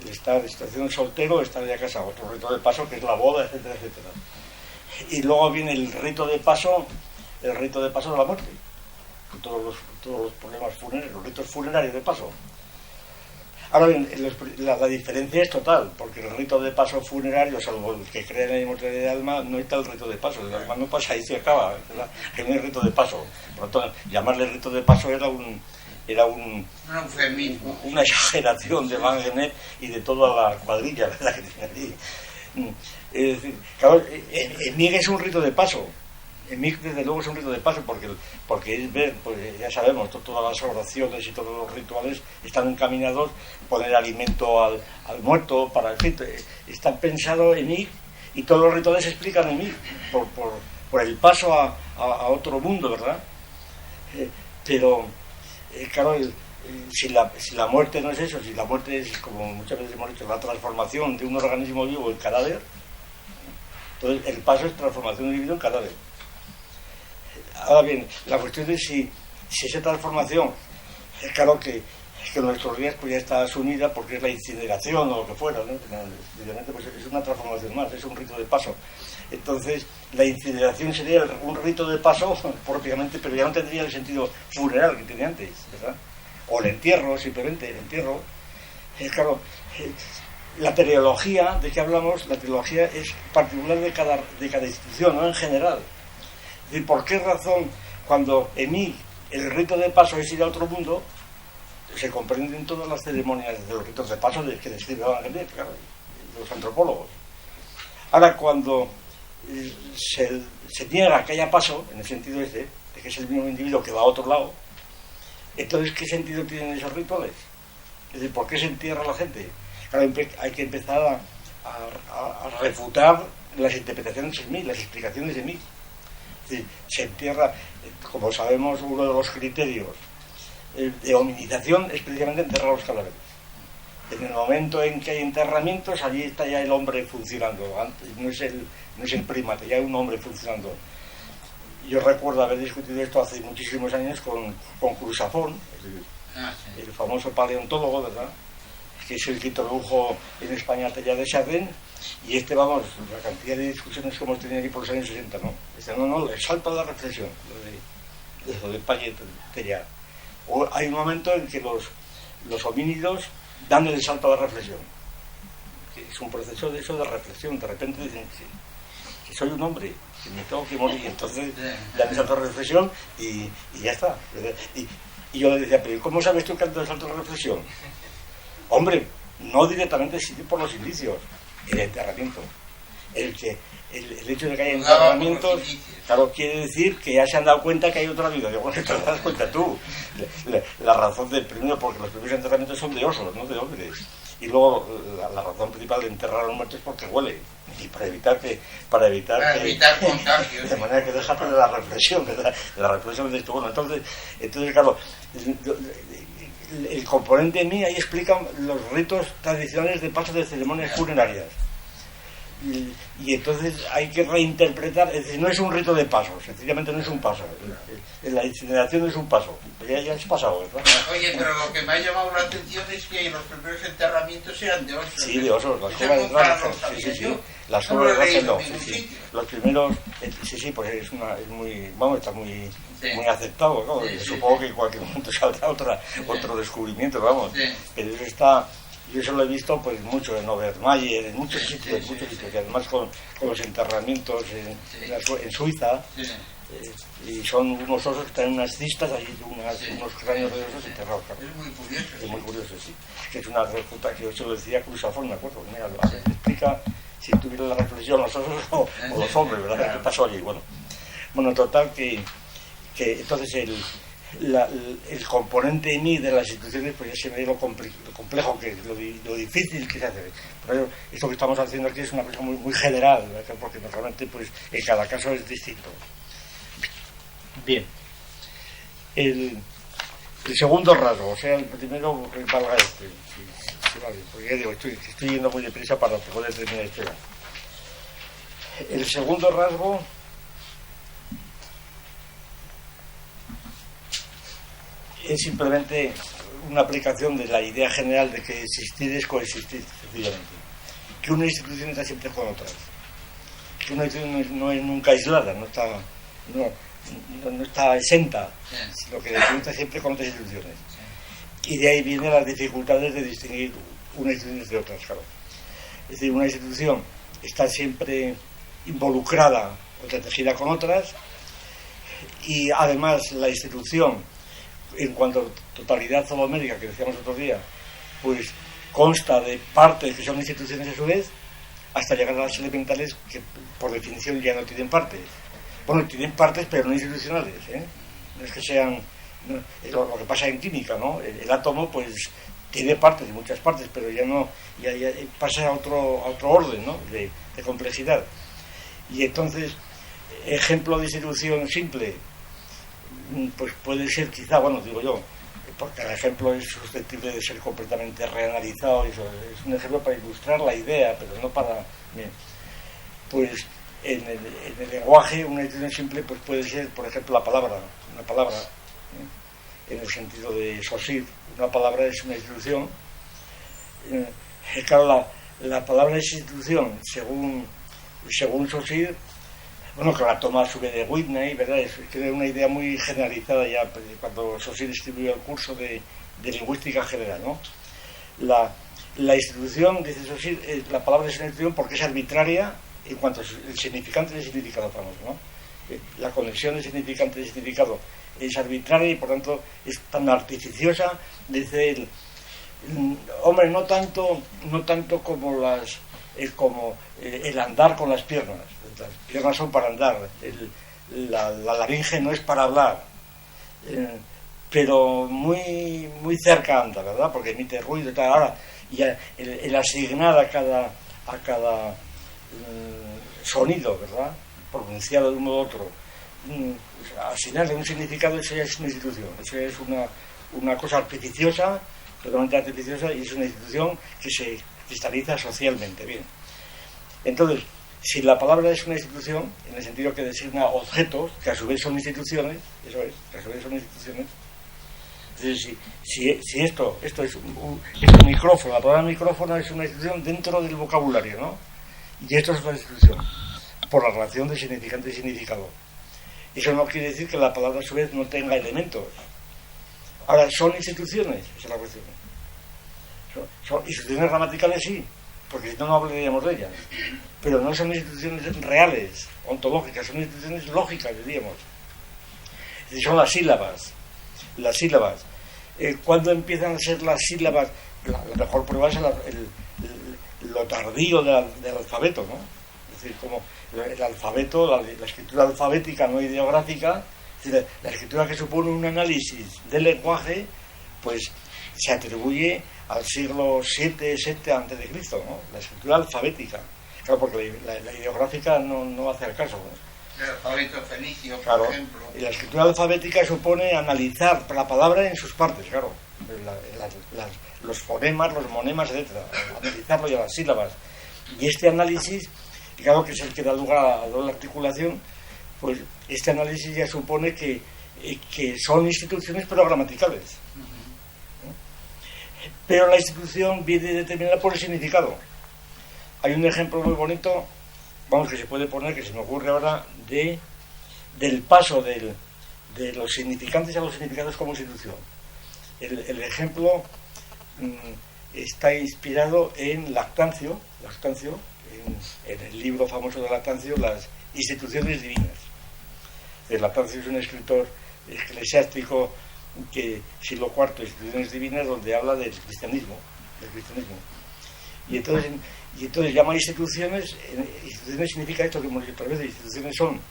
El estar soltero, estar ya casado. Otro rito de paso que es la boda, etcétera, etcétera. Y luego viene el rito de paso de la muerte. Todos los problemas funerarios, los ritos funerarios de paso. Ahora bien, la diferencia es total, porque el rito de paso funerario, salvo el que cree en la inmortalidad del alma, no está el rito de paso. El alma no pasa y se acaba, ¿verdad? Que no hay rito de paso. Por lo tanto, llamarle rito de paso era una exageración de Van Genet y de toda la cuadrilla, ¿verdad?, que tiene allí. Es decir, claro, en mí es un rito de paso. En mí, desde luego, es un rito de paso porque es ver, pues ya sabemos, todas las oraciones y todos los rituales están encaminados a poner alimento al muerto, para el fin, están pensados en mí y todos los rituales se explican en mí por el paso a otro mundo, ¿verdad? Pero, claro, si la muerte no es eso, si la muerte es, como muchas veces hemos dicho, la transformación de un organismo vivo en cadáver, entonces el paso es transformación de un individuo en cadáver. Ahora bien, la cuestión es si esa transformación, es claro que es que en nuestros días pues ya está asumida porque es la incineración o lo que fuera, ¿no? Evidentemente pues es una transformación más, es un rito de paso. Entonces la incineración sería un rito de paso propiamente, pero ya no tendría el sentido funeral que tenía antes, ¿verdad? O el entierro, simplemente el entierro. Claro, la teleología de que hablamos, la teleología es particular de cada institución, no en general. Es decir, ¿por qué razón cuando en mí el rito de paso es ir a otro mundo, se comprenden todas las ceremonias de los ritos de paso que describe Van Gennep, claro, los antropólogos? Ahora, cuando se niega que haya paso, en el sentido de que es el mismo individuo que va a otro lado, entonces, ¿qué sentido tienen esos rituales? Es decir, ¿por qué se entierra a la gente? Claro, hay que empezar a refutar las interpretaciones en mí, las explicaciones de mí. Es decir, se entierra, como sabemos, uno de los criterios de hominización es precisamente enterrar los cadáveres. En el momento en que hay enterramientos, allí está ya el hombre funcionando. No es el primate, ya hay un hombre funcionando. Yo recuerdo haber discutido esto hace muchísimos años con Crusafón, el famoso paleontólogo, ¿verdad?, que es el que introdujo en España Tella de Chardin, y vamos, la cantidad de discusiones que hemos tenido aquí por los años 60, ¿no? Dice, no, el salto de la reflexión, lo de Payet, Tella. Hay un momento en que los homínidos dan el salto a la reflexión, que es un proceso de reflexión. De repente dicen que soy un hombre, que me tengo que morir, y entonces dan el salto a la reflexión y ya está. Y yo le decía, pero ¿cómo sabes tú que has dado el salto a la reflexión? Hombre, no directamente, sino por los indicios. El enterramiento. El hecho de que haya enterramientos, claro, quiere decir que ya se han dado cuenta que hay otra vida. Digo, bueno, te das cuenta tú. La razón del primero, porque los primeros enterramientos son de osos, no de hombres. Y luego la razón principal de enterrar a los muertos es porque huele. Y para evitar contagios. De manera que déjate de la reflexión, ¿verdad? De la reflexión de esto. Bueno, entonces claro, el componente en mí ahí explica los ritos tradicionales de paso de ceremonias funerarias. Y entonces hay que reinterpretar, es decir, no es un rito de paso, sencillamente no es un paso. La incineración es un paso, ya es pasado, ¿verdad? Oye, pero lo que me ha llamado la atención es que los primeros enterramientos eran de osos. Sí, de osos, las cuevas de Russell, sí. Las cuevas de Russell no, sí. Los primeros, sí, pues es muy, vamos, está muy aceptado, ¿no? Supongo que en cualquier momento saldrá otro descubrimiento, vamos. Pero eso está. Yo eso lo he visto pues mucho en Obermayer, en muchos sitios, y además con los enterramientos en Suiza, y son unos osos que están en unas cistas, allí unos cráneos de osos enterrados. Claro. Es muy curioso. Es muy curioso, sí. Que es una refuta que yo se lo decía Cruzafón, me acuerdo. Mira, explica si tuviera la reflexión los osos o los hombres, ¿verdad? Claro. ¿Qué pasó allí? Bueno, total que entonces el componente en mí de las instituciones pues ya se ve lo complejo que es, lo difícil que se hace. Por ello, esto que estamos haciendo aquí es una cosa muy, muy general, ¿verdad? Porque normalmente pues en cada caso es distinto. Bien, el segundo rasgo, o sea, el primero valga vale, porque ya digo, estoy yendo muy deprisa para poder terminar esto ya. El segundo rasgo es simplemente una aplicación de la idea general de que existir es coexistir, sencillamente. Que una institución está siempre con otras. Que una institución no es nunca aislada, no está exenta, sino que está siempre con otras instituciones. Y de ahí vienen las dificultades de distinguir unas instituciones de otras, claro. Es decir, una institución está siempre involucrada o protegida con otras, y además la institución, en cuanto a totalidad zoomérica que decíamos otro día, pues consta de partes que son instituciones a su vez, hasta llegar a las elementales que por definición ya no tienen partes. Bueno, tienen partes pero no institucionales, ¿eh? No es que sean, no, es lo que pasa en química, ¿no? El átomo pues tiene partes, y muchas partes, pero ya no, ya pasa a otro orden, ¿no? de complejidad. Y entonces, ejemplo de institución simple, pues puede ser quizá, bueno, digo yo, porque el ejemplo es susceptible de ser completamente reanalizado, eso es un ejemplo para ilustrar la idea, pero no para... Bien, pues en el lenguaje una institución simple pues puede ser, por ejemplo, una palabra. en el sentido de Saussure. Una palabra es una institución. Claro, la palabra es institución, según Saussure, bueno, que la toma a su vez de Whitney, ¿verdad? Es una idea muy generalizada ya cuando Saussure escribió el curso de lingüística general, ¿no? La institución, dice Saussure, la palabra es una institución porque es arbitraria en cuanto al significante y el significado famoso, ¿no? La conexión de significante y significado es arbitraria y por tanto es tan artificiosa, dice él. Hombre, no tanto como como el andar con las piernas. Las piernas son para andar, la laringe no es para hablar, pero muy cerca anda, ¿verdad? Porque emite ruido y tal. Ahora, y el asignar a cada sonido, ¿verdad?, pronunciado de un modo u otro, asignarle un significado, eso ya es una institución, eso es una cosa artificiosa, totalmente artificiosa, y es una institución que se cristaliza socialmente. Bien, entonces, si la palabra es una institución, en el sentido que designa objetos, que a su vez son instituciones, eso es, que a su vez son instituciones, entonces si esto es un micrófono, la palabra micrófono es una institución dentro del vocabulario, ¿no? Y esto es una institución, por la relación de significante y significado. Eso no quiere decir que la palabra a su vez no tenga elementos. Ahora, ¿son instituciones? Esa es la cuestión. Son instituciones gramaticales, sí, porque si no, no hablaríamos de ellas. Pero no son instituciones reales, ontológicas, son instituciones lógicas, diríamos. Es decir, son las sílabas. Las sílabas. ¿Cuándo empiezan a ser las sílabas? La mejor prueba es lo tardío del alfabeto, ¿no? Es decir, como el alfabeto, la escritura alfabética no ideográfica, es decir, la escritura que supone un análisis del lenguaje, pues se atribuye al siglo VII a.C., ¿no? La escritura alfabética. Claro, porque la ideográfica no hace el caso, ¿no? El alfabeto fenicio, claro, por ejemplo. Y la escritura alfabética supone analizar la palabra en sus partes, claro. Los fonemas, los monemas, etcétera, analizarlo y a las sílabas. Y este análisis, claro, que es el que da lugar a la articulación, pues este análisis ya supone que son instituciones pero gramaticales. Pero la institución viene determinada por el significado. Hay un ejemplo muy bonito, vamos, que se puede poner, que se me ocurre ahora, del paso de los significantes a los significados como institución. El ejemplo está inspirado en Lactancio, en el libro famoso de Lactancio, Las instituciones divinas. Lactancio es un escritor eclesiástico que siglo IV, instituciones divinas, donde habla del cristianismo. Y entonces llama instituciones significa esto que hemos dicho otra vez. Instituciones son,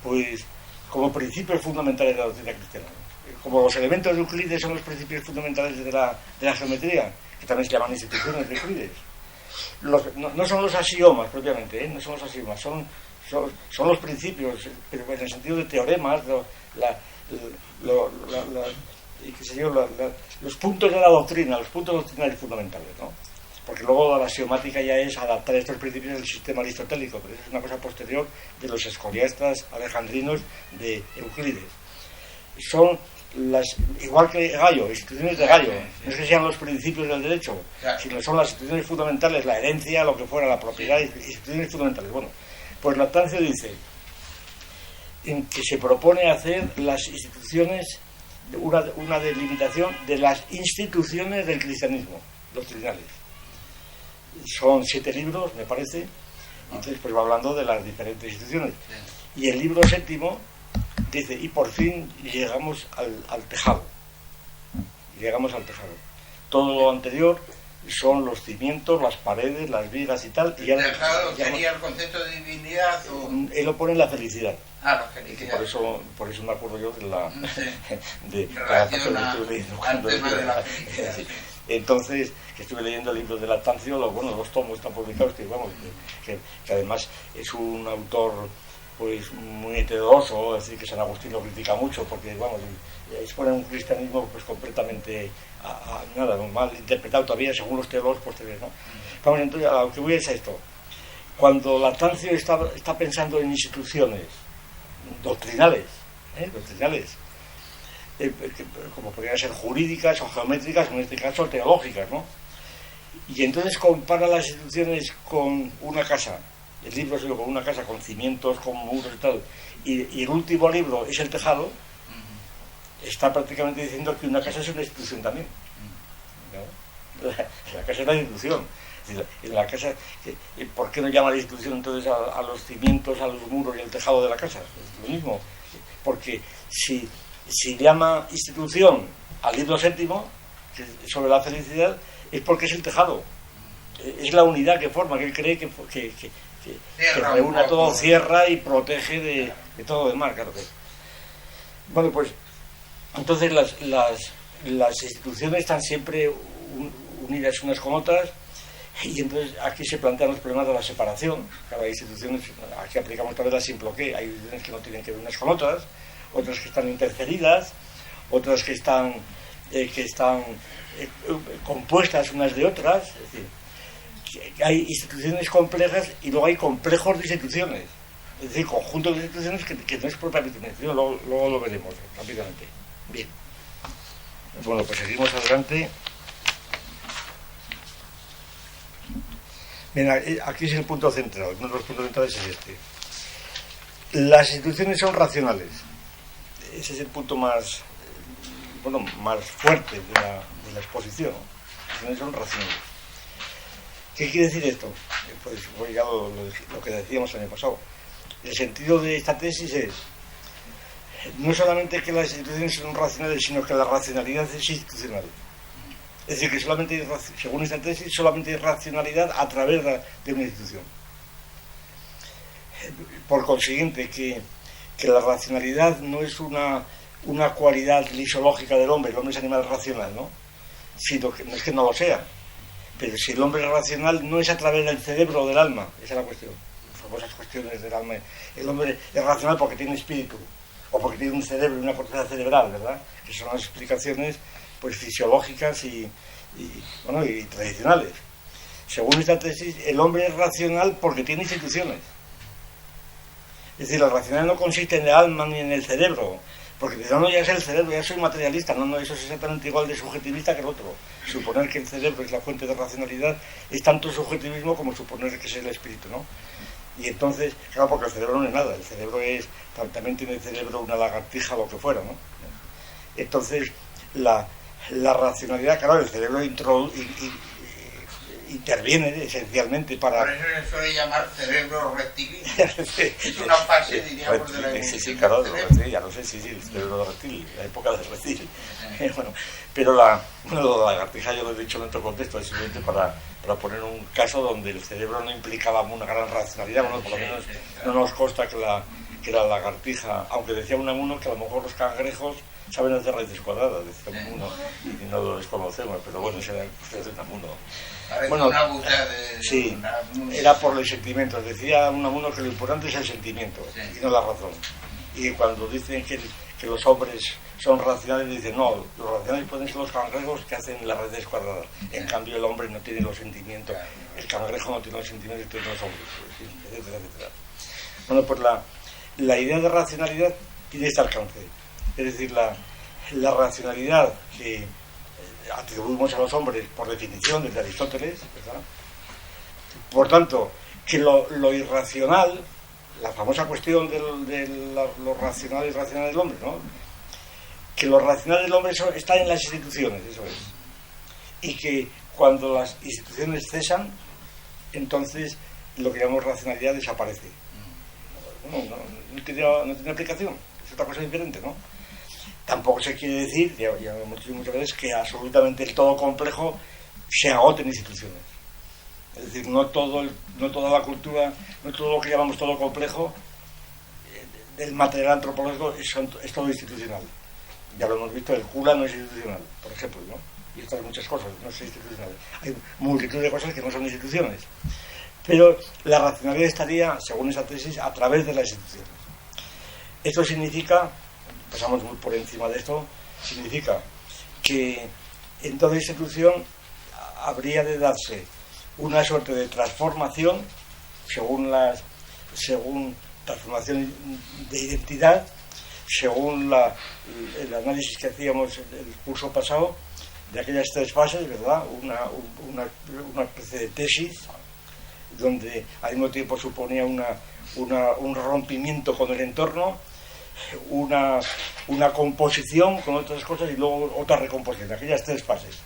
pues, como principios fundamentales de la doctrina cristiana. Como los elementos de Euclides son los principios fundamentales de la geometría, que también se llaman instituciones de Euclides. No son los axiomas propiamente, no son los axiomas, son los principios, pero en el sentido de teoremas, los puntos de la doctrina, los puntos doctrinales fundamentales, ¿no? Porque luego la axiomática ya es adaptar estos principios al sistema aristotélico, pero eso es una cosa posterior de los escoliastas alejandrinos de Euclides. Son igual que Gallo, instituciones de Gallo, no es que sean los principios del derecho, sino son las instituciones fundamentales, la herencia, lo que fuera, la propiedad, instituciones fundamentales. Bueno, pues Lactancio dice en que se propone hacer las instituciones, una delimitación de las instituciones del cristianismo doctrinales. Son 7 libros, me parece, entonces pues va hablando de las diferentes instituciones. Y el libro 7º dice, y por fin llegamos al tejado. Todo lo anterior son los cimientos, las paredes, las vigas y tal. ¿El tejado sería el concepto de divinidad? Él lo pone en la felicidad. La felicidad. Por eso me acuerdo yo de la relación al tema de la felicidad. Entonces, que estuve leyendo el libro de Lactancio, los tomos están publicados, que además es un autor pues muy heterodoxo, es decir, que San Agustín lo critica mucho, porque expone un cristianismo pues completamente mal interpretado todavía según los teólogos posteriores, ¿no? Vamos, entonces, a lo que voy es a esto. Cuando Lactancio está pensando en instituciones doctrinales, como podrían ser jurídicas o geométricas, en este caso teológicas, ¿no? Y entonces compara las instituciones con una casa, el libro es con una casa con cimientos, con muros y tal, y el último libro es el tejado. Está prácticamente diciendo que una casa es una institución también, ¿no? La casa es la institución. En la casa, ¿por qué no llama la institución entonces a los cimientos, a los muros y al tejado de la casa? Es lo mismo, porque si llama institución al libro séptimo, sobre la felicidad, es porque es el tejado, es la unidad que forma, que él cree que reúne todo, cierra y protege de todo lo demás, claro que. Bueno, pues entonces las instituciones están siempre unidas unas con otras, y entonces aquí se plantean los problemas de la separación. Claro, hay instituciones, aquí aplicamos tal vez la simple, hay instituciones que no tienen que ver unas con otras que están interferidas, otras que están compuestas unas de otras. Es decir, hay instituciones complejas y luego hay complejos de instituciones, es decir, conjuntos de instituciones que no es propiamente una institución. Luego lo veremos rápidamente. Bien, bueno, pues seguimos adelante. Bien, aquí es el punto central. Uno de los puntos centrales es este: las instituciones son racionales. Ese es el punto más fuerte de la exposición. Las instituciones son racionales. ¿Qué quiere decir esto? Pues ya lo que decíamos el año pasado. El sentido de esta tesis es no solamente que las instituciones son racionales, sino que la racionalidad es institucional. Es decir, que solamente, según esta tesis, solamente hay racionalidad a través de una institución. Por consiguiente, que la racionalidad no es una cualidad lisiológica del hombre, el hombre es animal racional, ¿no? Sino que no es que no lo sea, pero si el hombre es racional no es a través del cerebro o del alma, esa es la cuestión, las famosas cuestiones del alma. El hombre es racional porque tiene espíritu, o porque tiene un cerebro y una corteza cerebral, ¿verdad? Que son las explicaciones pues fisiológicas y tradicionales. Según esta tesis, el hombre es racional porque tiene instituciones. Es decir, la racionalidad no consiste en el alma ni en el cerebro, porque no, ya es el cerebro, ya soy materialista. No, eso es exactamente igual de subjetivista que el otro. Suponer que el cerebro es la fuente de racionalidad es tanto subjetivismo como suponer que es el espíritu, ¿no? Y entonces, claro, porque el cerebro no es nada, el cerebro es, también tiene el cerebro una lagartija o lo que fuera, ¿no? Entonces, la racionalidad, claro, el cerebro interviene esencialmente para... Por eso se suele llamar cerebro reptil. Es una fase, diríamos, de la evolución. Sí, claro, ya lo sé, sí, el cerebro reptil, la época del reptil. Bueno, pero la lagartija yo lo he dicho en otro contexto, es simplemente para poner un caso donde el cerebro no implicaba una gran racionalidad. Bueno, por lo menos no nos consta que la lagartija, aunque decía uno que a lo mejor los cangrejos saben hacer raíces cuadradas, decía uno, y no lo desconocemos, pero bueno, ese era el de Unamuno. Bueno, una buta de... Sí, era por los sentimientos. Decía Unamuno que lo importante es el sentimiento, sí, y no la razón. Y cuando dicen que los hombres son racionales, dicen no, los racionales pueden ser los cangrejos que hacen las raíces cuadradas. En cambio el hombre no tiene los sentimientos, el cangrejo no tiene los sentimientos de los hombres, etcétera, etcétera. Bueno, pues la idea de racionalidad tiene este alcance. Es decir, la racionalidad que atribuimos a los hombres por definición desde Aristóteles, ¿verdad? Por tanto, que lo irracional, la famosa cuestión de lo racional y irracional del hombre, ¿no? Que lo racional del hombre está en las instituciones, eso es. Y que cuando las instituciones cesan, entonces lo que llamamos racionalidad desaparece. No tiene aplicación, es otra cosa diferente, ¿no? Tampoco se quiere decir, ya hemos dicho muchas veces, que absolutamente el todo complejo se agote en instituciones. Es decir, no toda la cultura, no todo lo que llamamos todo complejo del material antropológico es todo institucional. Ya lo hemos visto, el cura no es institucional, por ejemplo, ¿no? Y estas muchas cosas no son institucionales. Hay multitud de cosas que no son instituciones. Pero la racionalidad estaría, según esa tesis, a través de las instituciones. Esto significa, pasamos muy por encima de esto, significa que en toda institución habría de darse una suerte de transformación según transformación de identidad, según el análisis que hacíamos el curso pasado, de aquellas 3 fases, ¿verdad? Una especie de tesis, donde al mismo tiempo suponía un rompimiento con el entorno, una composición con otras cosas y luego otra recomposición, aquellas 3 fases.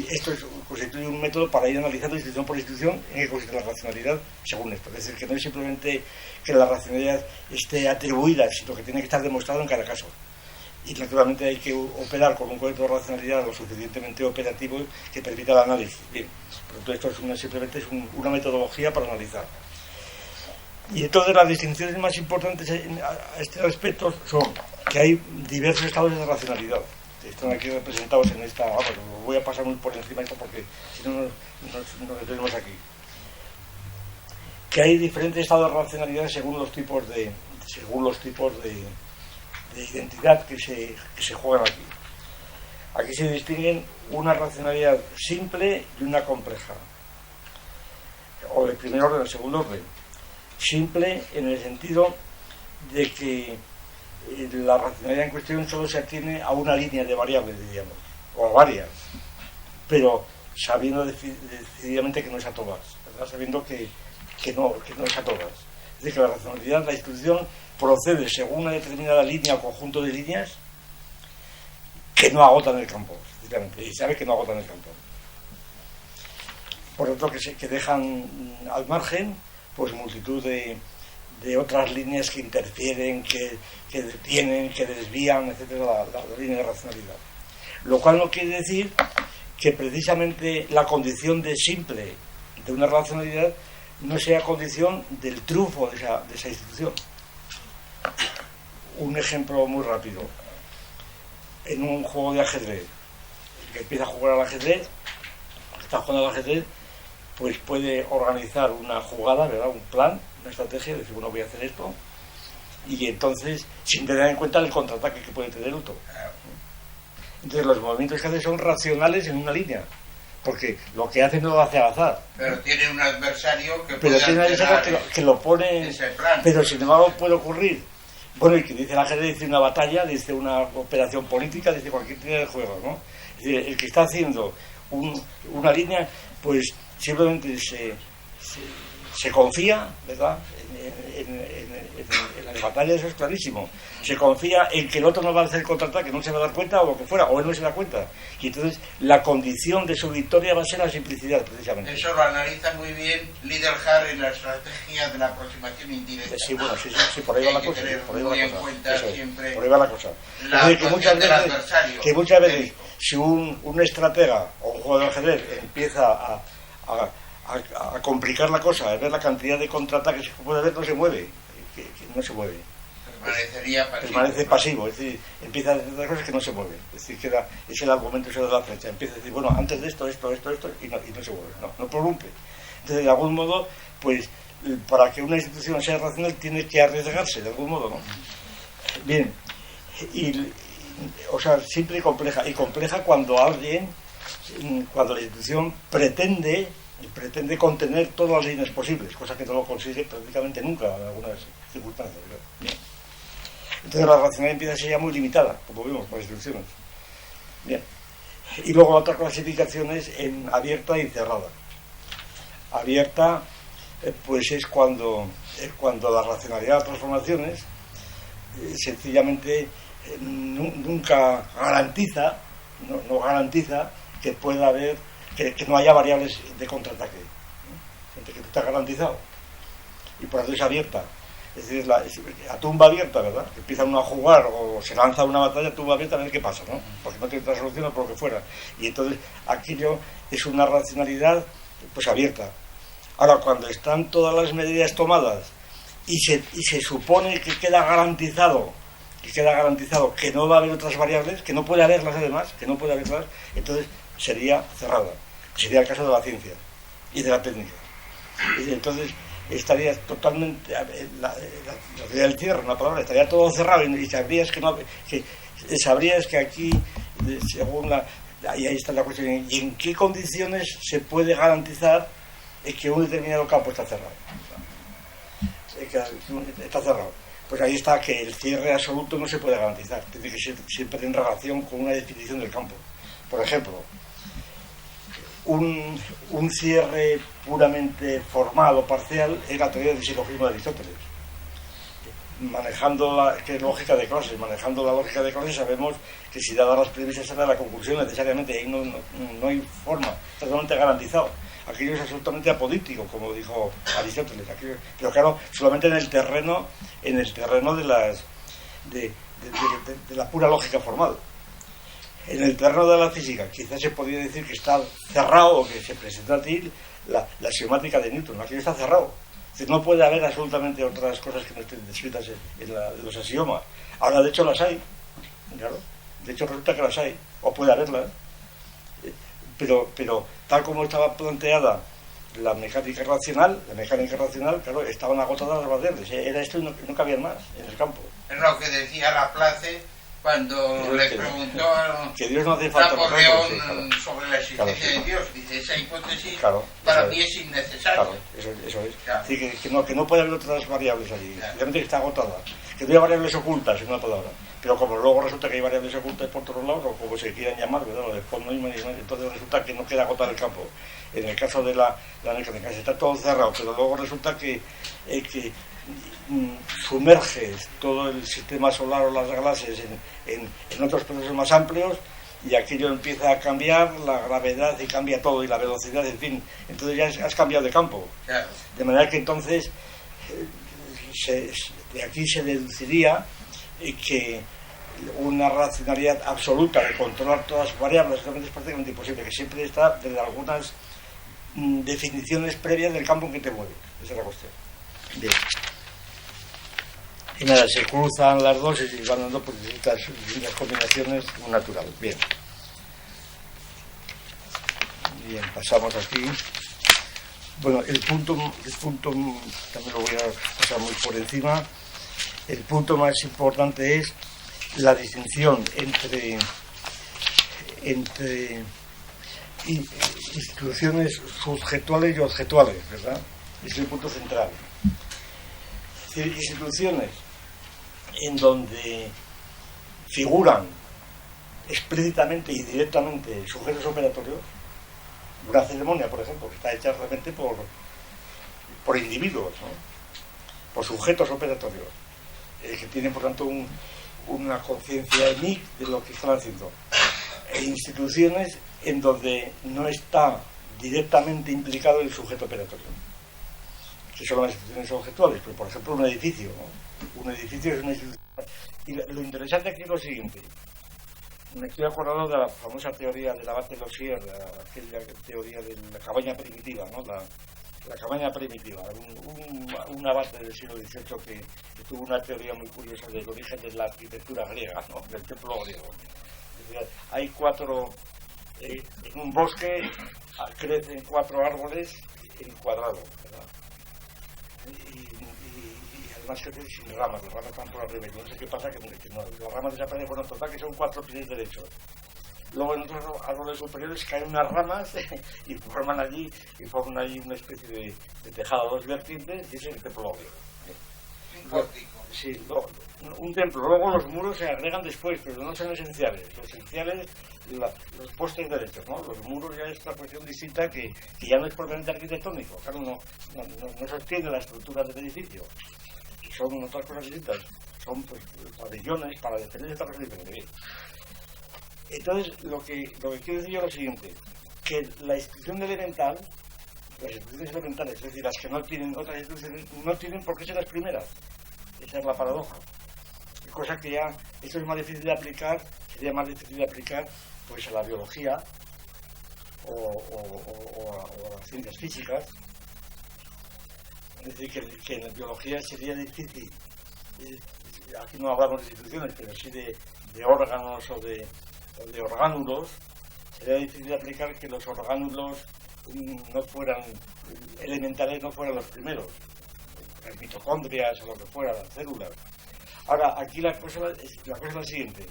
Esto constituye un método para ir analizando institución por institución en qué consiste la racionalidad según esto. Es decir, que no es simplemente que la racionalidad esté atribuida, sino que tiene que estar demostrado en cada caso. Y naturalmente hay que operar con un concepto de racionalidad lo suficientemente operativo que permita el análisis. Bien, por lo tanto, esto simplemente es una metodología para analizar. Y entonces las distinciones más importantes a este respecto son que hay diversos estados de racionalidad. Están aquí representados en esta... Vamos, lo voy a pasar muy por encima esto porque si no nos detenemos aquí. Que hay diferentes estados de racionalidad según los tipos de identidad que se juegan aquí. Aquí se distinguen una racionalidad simple y una compleja. O de primer orden, de segundo orden. Simple en el sentido de que la racionalidad en cuestión solo se atiene a una línea de variables, diríamos, o a varias, pero sabiendo decididamente que no es a todas, ¿verdad? Sabiendo que no es a todas. Es decir, que la racionalidad, la institución, procede según una determinada línea o conjunto de líneas que no agotan el campo, y sabe que no agotan el campo. Por otro, que dejan al margen pues multitud de otras líneas que interfieren, que detienen, que desvían, etcétera, la línea de racionalidad. Lo cual no quiere decir que precisamente la condición de simple de una racionalidad no sea condición del triunfo de esa institución. Un ejemplo muy rápido. En un juego de ajedrez, el que empieza a jugar al ajedrez, está jugando al ajedrez, pues puede organizar una jugada, ¿verdad? Un plan, una estrategia, decir, bueno, voy a hacer esto, y entonces, sin tener en cuenta el contraataque que puede tener el otro. Entonces, los movimientos que hace son racionales en una línea, porque lo que hace no lo hace al azar. Pero tiene un adversario que puede que lo pone, ese plan. Pero sin embargo puede ocurrir. Bueno, y que dice el ajedrez, dice una batalla, dice una operación política, dice cualquier línea de juego, ¿no? Es decir, el que está haciendo una línea, pues simplemente se confía, ¿verdad? En las batallas eso es clarísimo. Se confía en que el otro no va a hacer el contraataque, no se va a dar cuenta o lo que fuera, o él no se da cuenta. Y entonces la condición de su victoria va a ser la simplicidad, precisamente. Eso lo analiza muy bien Liderhard en la estrategia de la aproximación indirecta. Sí, bueno, sí, por ahí va la cosa. Por ahí va la cosa. Por ahí va la cosa. La es decir, que muchas veces si un estratega o un jugador de ajedrez empieza a complicar la cosa, a ver la cantidad de contraataques que puede haber, no se mueve, que no se mueve. Permanece pasivo, es decir, empieza a decir otras cosas que no se mueven. Es decir, es el argumento de la flecha. Empieza a decir, bueno, antes de esto, y no se mueve, no prorrumpe. Entonces, de algún modo, pues, para que una institución sea racional, tiene que arriesgarse, de algún modo, ¿no? Bien, o sea, simple y compleja cuando la institución pretende contener todas las líneas posibles, cosa que no lo consigue prácticamente nunca en algunas circunstancias. Bien. Entonces la racionalidad empieza a ser ya muy limitada, como vimos, por las instituciones. Bien. Y luego la otra clasificación es en abierta y cerrada. Abierta, pues es cuando la racionalidad de las transformaciones sencillamente nunca garantiza, no garantiza que pueda haber, que no haya variables de contraataque, que está garantizado, y por eso es abierta. Es decir, a tumba abierta, ¿verdad? Que empiezan uno a jugar o se lanza una batalla a tumba abierta a ver qué pasa, ¿no? Porque no tiene otra solución o por lo que fuera. Y entonces aquello es una racionalidad pues abierta. Ahora, cuando están todas las medidas tomadas y se supone que queda garantizado que no va a haber otras variables, que no puede haberlas además, entonces sería cerrada. Sería el caso de la ciencia y de la técnica. Y entonces estaría totalmente la teoría del cierre, una palabra, estaría todo cerrado y sabrías que aquí, según ahí está la cuestión, y en qué condiciones se puede garantizar que un determinado campo está cerrado. Está cerrado. pues ahí está que el cierre absoluto no se puede garantizar, tiene que ser siempre en relación con una definición del campo. Por ejemplo, un cierre puramente formal o parcial es la teoría del silogismo de Aristóteles. Manejando la lógica de clases, sabemos que si dadas las premisas se da la conclusión necesariamente, ahí no hay forma, está totalmente garantizado. Aquello es absolutamente apolítico, como dijo Aristóteles, pero claro, solamente en el terreno de la pura lógica formal. En el terreno de la física quizás se podría decir que está cerrado, o que se presenta a ti la axiomática de Newton, aquello está cerrado. Es decir, no puede haber absolutamente otras cosas que no estén descritas en los axiomas. Ahora, de hecho, las hay, claro, de hecho resulta que las hay, o puede haberlas, pero tal como estaba planteada la mecánica racional, claro, estaban agotadas las variables, era esto y no cabían más en el campo. Es lo que decía Laplace cuando le preguntó a que Dios no hace falta Napoleón sobre la existencia de Dios. Dice, esa hipótesis para mí es innecesaria. Claro, eso es. Claro. Es decir, que no puede haber otras variables allí. Realmente está agotada. Que no hay variables ocultas, en una palabra. Pero como luego resulta que hay variables ocultas por todos lados, o como se quieran llamar, ¿verdad? Entonces resulta que no queda agotado el campo. En el caso de la mecánica está todo cerrado, pero luego resulta que sumerges todo el sistema solar o las galaxias en otros procesos más amplios, y aquello empieza a cambiar, la gravedad y cambia todo, y la velocidad, en fin, entonces ya has cambiado de campo. Claro. De manera que entonces de aquí se deduciría que una racionalidad absoluta de controlar todas las variables es prácticamente imposible, que siempre está desde algunas definiciones previas del campo en que te mueves. Esa es la cuestión. Bien. Y nada, se cruzan las dos y van dando por distintas combinaciones naturales. Bien, pasamos aquí. Bueno, el punto también lo voy a pasar muy por encima. El punto más importante es la distinción entre instituciones subjetuales y objetuales, ¿verdad? Es el punto central. Es decir, instituciones en donde figuran explícitamente y directamente sujetos operatorios. Una ceremonia, por ejemplo, que está hecha realmente por individuos, ¿no? Por sujetos operatorios, que tienen, por tanto, una conciencia de lo que están haciendo. E instituciones en donde no está directamente implicado el sujeto operatorio, que son las instituciones objetuales. Pero, por ejemplo, un edificio, ¿no? Un edificio es una institución. Y lo interesante aquí es lo siguiente. Me estoy acordando de la famosa teoría de Lavater-Lossier, aquella teoría de la cabaña primitiva, ¿no? La cabaña primitiva, un abate del siglo XVIII que tuvo una teoría muy curiosa del origen de la arquitectura griega, ¿no? Del templo griego. Es decir, hay en un bosque crecen 4 árboles encuadrados, ¿verdad? Y además crecen sin ramas, las ramas están por arriba, y no sé qué pasa, que las ramas desaparecen, bueno, total que son 4 pies derechos. Luego en otros árboles superiores caen unas ramas y forman allí una especie de tejado a 2 vertientes, y ese es el templo griego. Sí, un templo. Luego los muros se agregan después, pero no son esenciales. Lo esenciales, los postes derechos, ¿no? Los muros ya es una cuestión distinta que ya no es propiamente arquitectónico. Claro, no sostiene la estructura del edificio. Son otras cosas distintas. Son pues pabellones para defender esta cosa diferente. Entonces, lo que quiero decir yo es lo siguiente, que la institución elemental, las instituciones elementales, es decir, las que no tienen otras instituciones, no tienen por qué ser las primeras. Esa es la paradoja. Cosa que ya, esto es más difícil de aplicar, sería más difícil de aplicar pues a la biología o a las ciencias físicas. Es decir, que en la biología sería difícil, aquí no hablamos de instituciones, pero sí de órganos o de orgánulos, sería difícil de aplicar que los orgánulos no fueran elementales, no fueran los primeros, las mitocondrias o lo que fuera, las células. Ahora, aquí la cosa es la siguiente.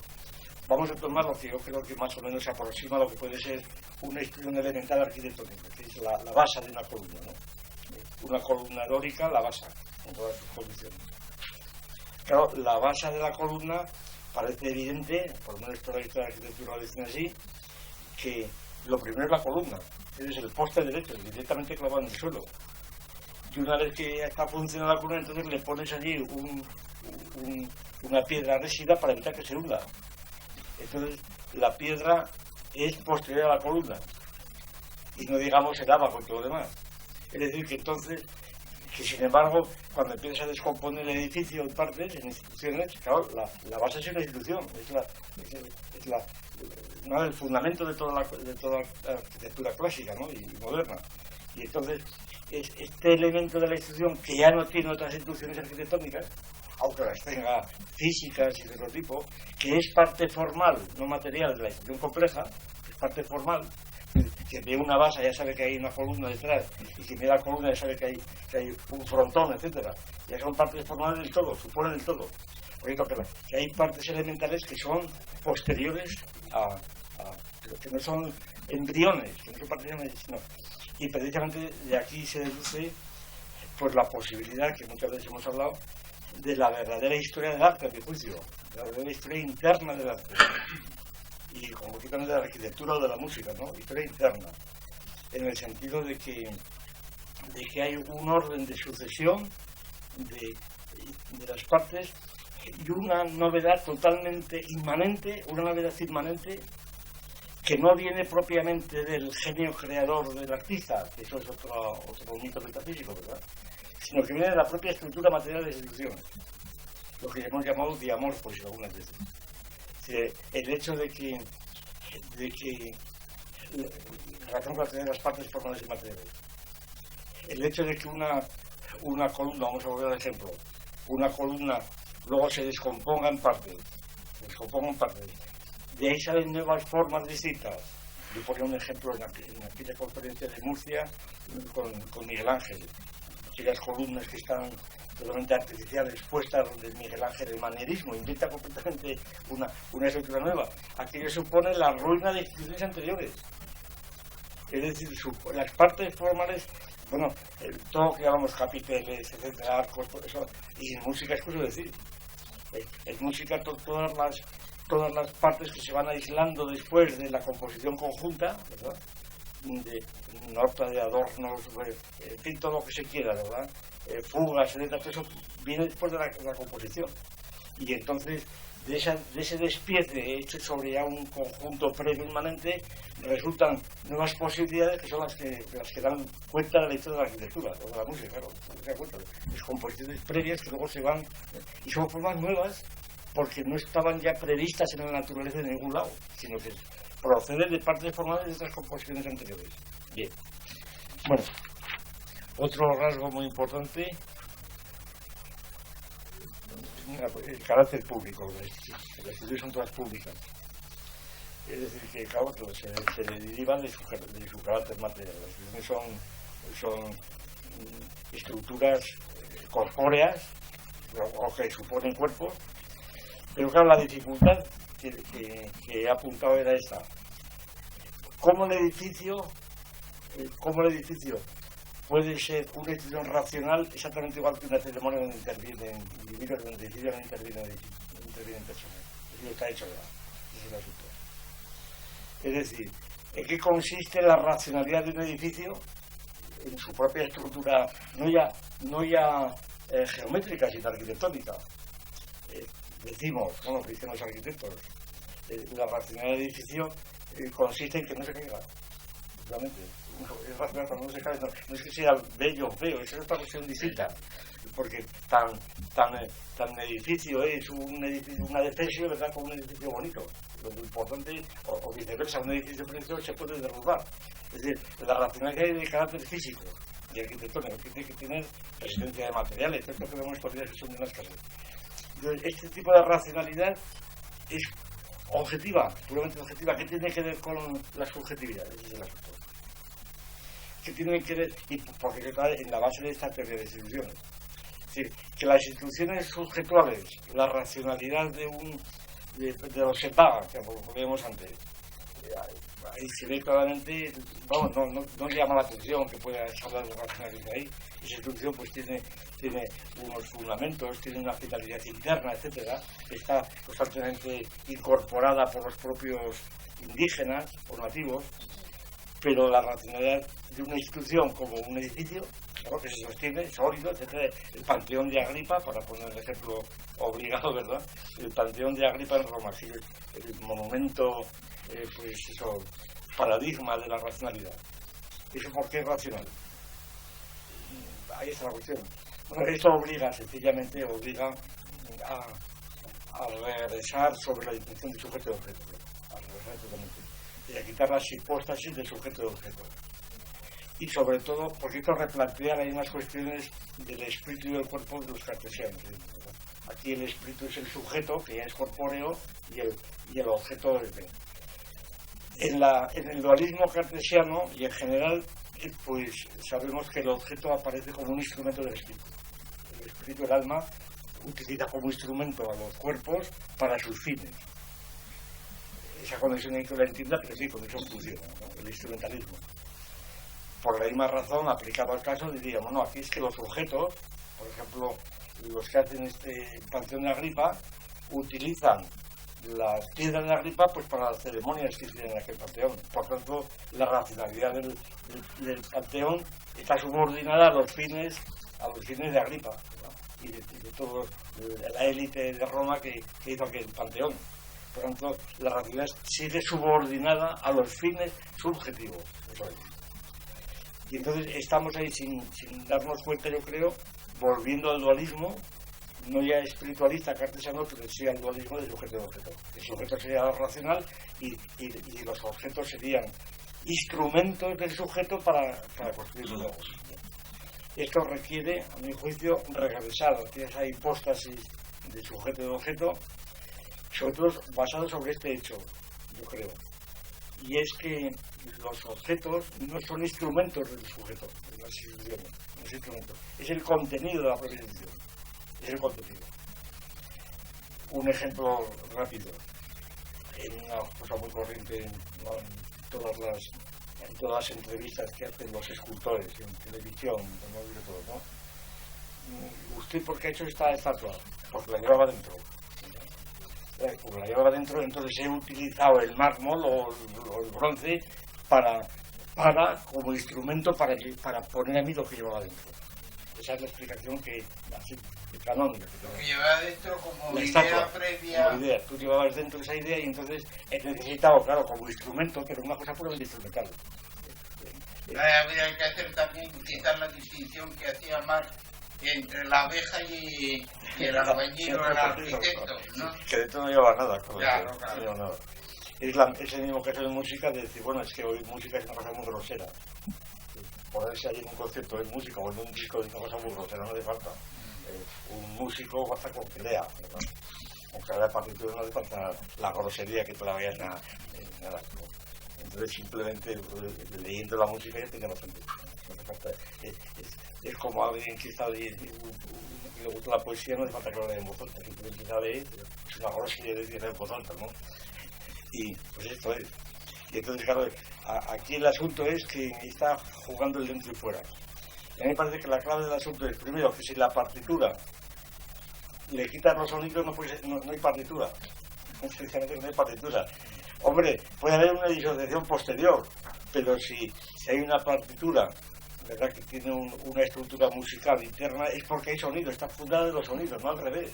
Vamos a tomar lo que yo creo que más o menos se aproxima a lo que puede ser una institución elemental arquitectónica, que es la base de una columna, ¿no? Una columna dórica la basa en todas sus condiciones. claro, la base de la columna parece evidente, por lo menos toda la historia de la arquitectura lo dicen así, que lo primero es la columna, es el poste derecho, directamente clavado en el suelo. Y una vez que está funcionando la columna, entonces le pones allí una piedra rígida para evitar que se hunda. Entonces la piedra es posterior a la columna y no digamos el abajo y todo lo demás. Es decir, que entonces, que sin embargo, cuando empiezas a descomponer el edificio en partes, en instituciones, claro, la base es una institución, es el fundamento de toda la arquitectura clásica, ¿no? Y moderna. Y entonces, este elemento de la institución que ya no tiene otras instituciones arquitectónicas, aunque las tenga físicas y de otro tipo, que es parte formal, no material, de la institución compleja, es parte formal, que ve una base ya sabe que hay una columna detrás, y que ve la columna ya sabe que hay un frontón, etcétera. Ya son partes formales del todo, suponen el todo. Porque que hay partes elementales que son posteriores que no son embriones, que no son partes sino. Y precisamente de aquí se deduce pues la posibilidad, que muchas veces hemos hablado, de la verdadera historia del arte, a mi juicio, la verdadera historia interna del arte, y concretamente de la arquitectura o de la música, ¿no? Historia interna, en el sentido de que hay un orden de sucesión de las partes y una novedad totalmente inmanente, una novedad inmanente que no viene propiamente del genio creador del artista, que eso es otro mito metafísico, ¿verdad?, sino que viene de la propia estructura material de las instituciones, lo que hemos llamado diamorfos algunas veces. El hecho de que la razón para tener las partes formales y materiales, el hecho de que una columna, vamos a volver al ejemplo, una columna luego se descomponga en partes, de ahí salen nuevas formas distintas. Yo ponía un ejemplo en aquella conferencia de Murcia con Miguel Ángel, aquellas columnas que están totalmente artificiales puestas donde Miguel Ángel, el manierismo, inventa completamente una estructura nueva. Aquello supone la ruina de instituciones anteriores. Es decir, las partes formales, bueno, todo lo que llamamos capiteles, etcétera, arcos, todo eso, y en música es cosa decir. En música todas las partes que se van aislando después de la composición conjunta, ¿verdad?, de nota, de adornos, en fin, todo lo que se quiera, ¿verdad?, fugas, etcétera, todo eso viene después de la composición. Y entonces, de ese despiece hecho sobre ya un conjunto previo inmanente, resultan nuevas posibilidades que son las que dan cuenta de la historia de la arquitectura o de la música, claro, se da cuenta. Las composiciones previas que luego se van, y son formas nuevas porque no estaban ya previstas en la naturaleza de ningún lado, sino que proceden de partes formales de otras composiciones anteriores. Bien. Bueno, otro rasgo muy importante, el carácter público. Las instituciones son todas públicas. Es decir, que claro, se derivan de su carácter material. Las instituciones son estructuras corpóreas, o que suponen cuerpos, pero claro, la dificultad que he apuntado era esta. ¿Cómo el edificio puede ser una institución racional exactamente igual que una ceremonia donde intervienen individuos, donde deciden no intervienen personas? Eso está hecho ya, ese es el asunto. Es decir, ¿en qué consiste la racionalidad de un edificio? En su propia estructura, no ya geométrica, sino arquitectónica. Decimos, bueno, que dicen los arquitectos, la racionalidad del edificio consiste en que no se caiga. Realmente, es racional cuando no se cae, no es que sea bello o feo, es otra cuestión distinta, porque tan edificio es un edificio, una defensio, ¿verdad?, como un edificio bonito. Lo importante, o viceversa, un edificio precioso se puede derrumbar. Es decir, la racionalidad es de carácter físico y arquitectónico, que tiene que tener resistencia de materiales, esto que vemos todavía que son de las casas. Entonces, este tipo de racionalidad es objetiva, puramente objetiva. ¿Qué tiene que ver con la subjetividad? Ese es el asunto. ¿Qué tiene que ver? Y porque está en la base de esta teoría de instituciones. Es decir, que las instituciones subjetuales, la racionalidad de los SEPAG, que veíamos antes, ahí se ve claramente, vamos, no llama la atención que pueda hablar de racionalidad ahí, esa instrucción pues tiene unos fundamentos, tiene una finalidad interna, etcétera, que está constantemente incorporada por los propios indígenas o nativos, pero la racionalidad de una institución como un edificio, claro, que se sostiene, sólido, etcétera. El Panteón de Agripa, para poner el ejemplo obligado, ¿verdad? El Panteón de Agripa en Roma, sí, el monumento, pues eso, paradigma de la racionalidad. ¿Eso por qué es racional? Ahí está la cuestión. Bueno, esto sencillamente obliga a regresar sobre la distinción de sujeto y objeto, a regresar totalmente, y a quitar las hipóstasis de sujeto y objeto. Y sobre todo, porque esto replantea las mismas cuestiones del espíritu y del cuerpo de los cartesianos. Aquí el espíritu es el sujeto, que ya es corpóreo, y el objeto es B. En el dualismo cartesiano y en general, pues sabemos que el objeto aparece como un instrumento del espíritu. El espíritu, el alma, utiliza como instrumento a los cuerpos para sus fines. Esa conexión hay que la entienda, pero sí, con eso funciona, ¿no? El instrumentalismo. Por la misma razón, aplicado al caso, diríamos, no, aquí es que los sujetos, por ejemplo, los que hacen este Panteón de Agripa, utilizan las piedras de Agripa pues para las ceremonias que hicieron en aquel panteón. Por tanto, la racionalidad del panteón está subordinada a los fines de Agripa, ¿no? y de toda la élite de Roma que hizo aquel panteón. Por tanto, la racionalidad sigue subordinada a los fines subjetivos. Eso es. Y entonces estamos ahí sin darnos cuenta, yo creo, volviendo al dualismo, no ya espiritualista cartesiano, pero sí al dualismo de sujeto y objeto. El sujeto sería lo racional y los objetos serían instrumentos del sujeto para construir luego. Esto requiere, a mi juicio, regresar a esa hipóstasis de sujeto y objeto, sobre todo basado sobre este hecho, yo creo. Y es que los objetos no son instrumentos del sujeto, de las instituciones, no es instrumento, es el contenido de la propia institución. Es el contenido. Un ejemplo rápido, en una cosa muy corriente en todas las entrevistas que hacen los escultores en televisión, en todo, ¿no? ¿Usted por qué ha hecho esta estatua? Porque la llevaba dentro. Porque la llevaba dentro, entonces he utilizado el mármol o el bronce para como instrumento para poner a mí lo que llevaba dentro. Esa es la explicación que así canónica. Lo que llevaba dentro como la idea estatua, previa. Como idea. Tú llevabas dentro esa idea y entonces he necesitado, claro, como instrumento, pero una cosa puramente instrumental. Habría que hacer también, quitar la distinción que hacía Marx entre la abeja y el albañil o el arquitecto, ¿no? Que dentro no llevaba nada. Claro. No llevaba nada. Es el mismo caso de música, de decir, bueno, es que oír música es una cosa muy grosera. Ponerse allí en un concierto de música o en un disco es una cosa muy grosera, no le falta. Un músico basta con que lea, ¿no? Aunque la partitura no le falta la grosería que tú la veas nada. Entonces simplemente leyendo la música ya tiene bastante. No le falta, es como alguien que está leyendo, que le gusta la poesía, no le falta que lo lea en voz alta, simplemente la lee, es una grosería decir en voz alta, ¿no? Y pues esto es. Y entonces, claro, aquí el asunto es que está jugando el dentro y fuera. Y a mí me parece que la clave del asunto es, primero, que si la partitura le quitas los sonidos, no hay partitura. Sencillamente no hay partitura. Hombre, puede haber una disociación posterior, pero si hay una partitura, ¿verdad?, que tiene una estructura musical interna, es porque hay sonido, está fundada de los sonidos, no al revés.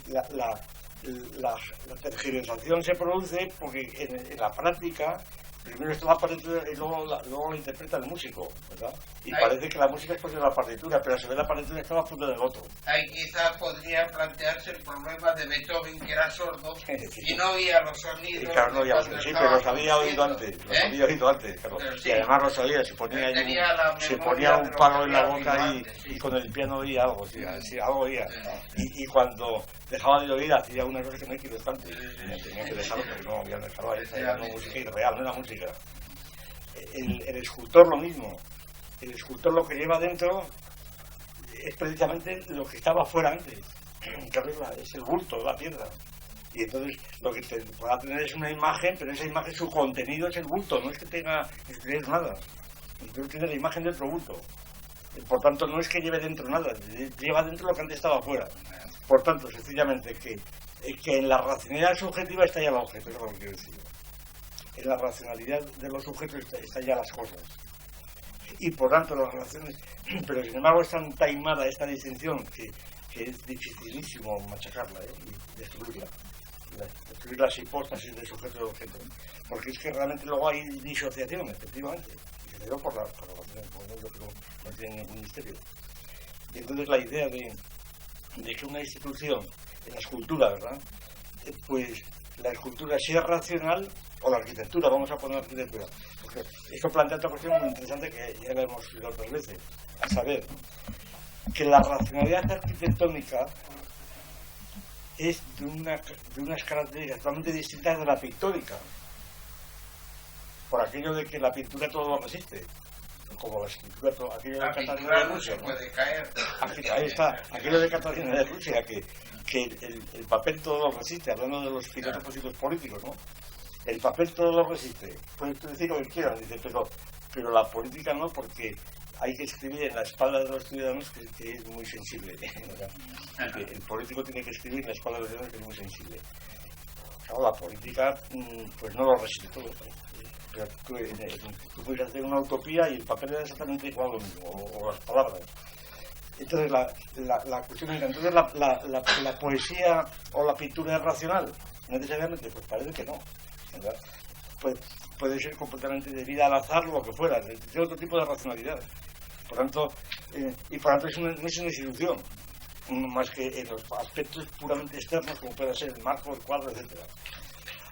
La tergiversación se produce porque en la práctica primero está la partitura y luego la interpreta el músico, ¿verdad? Y parece que la música es por la partitura, pero a su vez la partitura estaba fundada en el otro. Ahí quizás podría plantearse el problema de Beethoven, que era sordo y no oía los sonidos. Claro, no oía los sonidos, sí, pero los había oído antes, claro. Sí. Y además los oía, se ponía un palo en la boca y con el piano oía algo, sí, algo oía. Y cuando dejaba de oír, hacía una cosa que no hay que ir bastante. Tenía que dejarlo, porque no habían dejado ahí, era una música irreal, no era música. El escultor lo mismo. El escultor lo que lleva dentro es precisamente lo que estaba fuera antes. Claro, es el bulto, la piedra. Y entonces lo que podrá tener es una imagen, pero esa imagen, su contenido es el bulto, no es que tenga nada. Entonces tiene la imagen de otro bulto. Por tanto, no es que lleve dentro nada, lleva dentro lo que antes estaba fuera. Por tanto, sencillamente que en la racionalidad subjetiva está ya el objeto, es lo que quiero decir. En la racionalidad de los sujetos están ya las cosas. Y por tanto las relaciones, pero sin embargo es tan taimada esta distinción que es dificilísimo machacarla y destruir las hipóstasis de sujeto y objeto, porque es que realmente luego hay disociación, efectivamente, y se dio por las relaciones, no tiene ningún misterio. Y entonces la idea de que una institución, en la escultura, ¿verdad?, pues la escultura sea racional, o la arquitectura, vamos a poner arquitectura, porque esto plantea otra cuestión muy interesante que ya la hemos estudiado otras veces, a saber, que la racionalidad arquitectónica es de unas características totalmente distintas de la pictórica, por aquello de que la pintura todo lo resiste, como la escultura, aquello de Catalina de Rusia, ¿no? Puede caer. Ahí está, aquello de Catalina de Rusia, que el papel todo lo resiste, hablando de los filósofos y los políticos, ¿no? El papel todo lo resiste, puedes decir lo que quieras, dice, pero la política no, porque hay que escribir en la espalda de los ciudadanos que es muy sensible. El político tiene que escribir en la espalda de los ciudadanos que es muy sensible. Claro, la política pues no lo resiste todo. Pero tú puedes hacer una utopía y el papel es exactamente igual lo mismo, o las palabras. Entonces la cuestión es que entonces la poesía o la pintura es racional, necesariamente, pues parece que no, ¿verdad? Pues puede ser completamente debida al azar o lo que fuera, de otro tipo de racionalidad. Por tanto, no es una institución, más que en los aspectos puramente externos, como puede ser el marco, el cuadro, etc.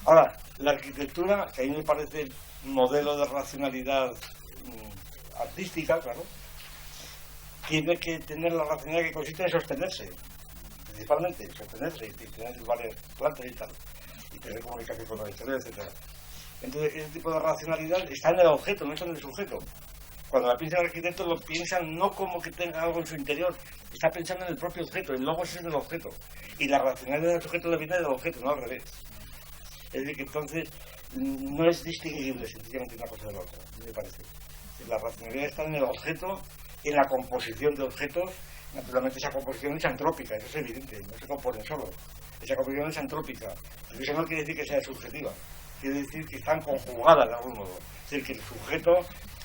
Ahora, la arquitectura, que a mí me parece modelo de racionalidad artística, claro, tiene que tener la racionalidad que consiste en sostenerse, principalmente, sostenerse y tener varias plantas y tal, y tener comunicación con la historia, etc. Entonces, ese tipo de racionalidad está en el objeto, no está en el sujeto. Cuando la piensa el arquitecto, lo piensan no como que tenga algo en su interior, está pensando en el propio objeto, el logo es el objeto, y la racionalidad del sujeto viene del objeto, no al revés. Es decir, que entonces no es distinguible sencillamente una cosa de la otra, me parece. La racionalidad está en el objeto, en la composición de objetos. Naturalmente esa composición es antrópica, eso es evidente, no se componen solos. Esa composición es antrópica, pero eso no quiere decir que sea subjetiva, quiere decir que están conjugadas de algún modo. Es decir, que el sujeto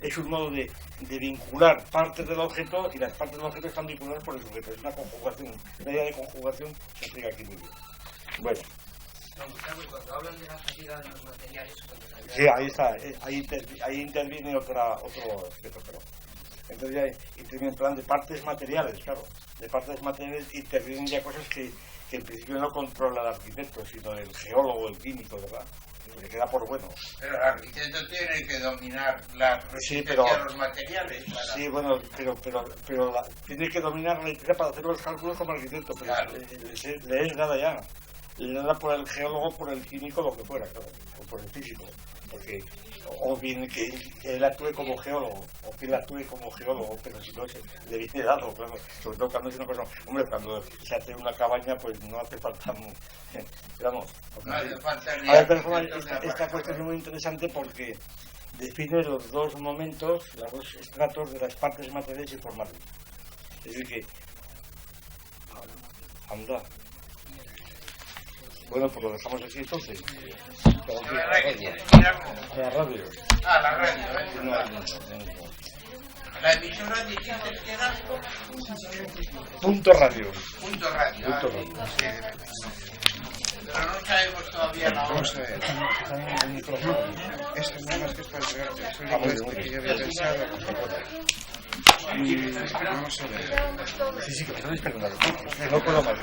es un modo de vincular partes del objeto y las partes del objeto están vinculadas por el sujeto. Es una conjugación, la idea de conjugación se explica aquí muy bien. Bueno. Cuando hablan de la salida de los materiales... Sí, ahí está, ahí interviene otro aspecto, pero... Entonces ya interviene en plan de partes materiales, claro. De partes materiales intervienen ya cosas que en principio no controla el arquitecto, sino el geólogo, el químico, ¿verdad? Le queda por bueno. Pero el arquitecto tiene que dominar la resistencia de los materiales. Sí, bueno, pero tiene que dominar la electricidad para hacer los cálculos como arquitecto, pero claro. Le es nada ya. Le da por el geólogo, por el químico, lo que fuera, claro, o por el físico, porque o bien que él actúe como geólogo, o que él actúe como geólogo, pero si no le viene dado, claro, sobre todo cuando es una cosa, hombre, cuando se hace una cabaña, pues no hace falta, digamos, no hace falta ni... A ver, pero esta cuestión es muy interesante porque define los dos momentos, los dos estratos de las partes materiales y formales. Es decir que, anda. Bueno, pues lo dejamos así entonces. A la radio. Ah, la radio, La emisora dijiste que era... Punto radio. Punto radio. Punto radio. Pero no sabemos todavía la hora. Vamos a ver. Esto nada más que es para entregar que yo había pensado. Vamos a ver. Sí, que me están esperando. No puedo más.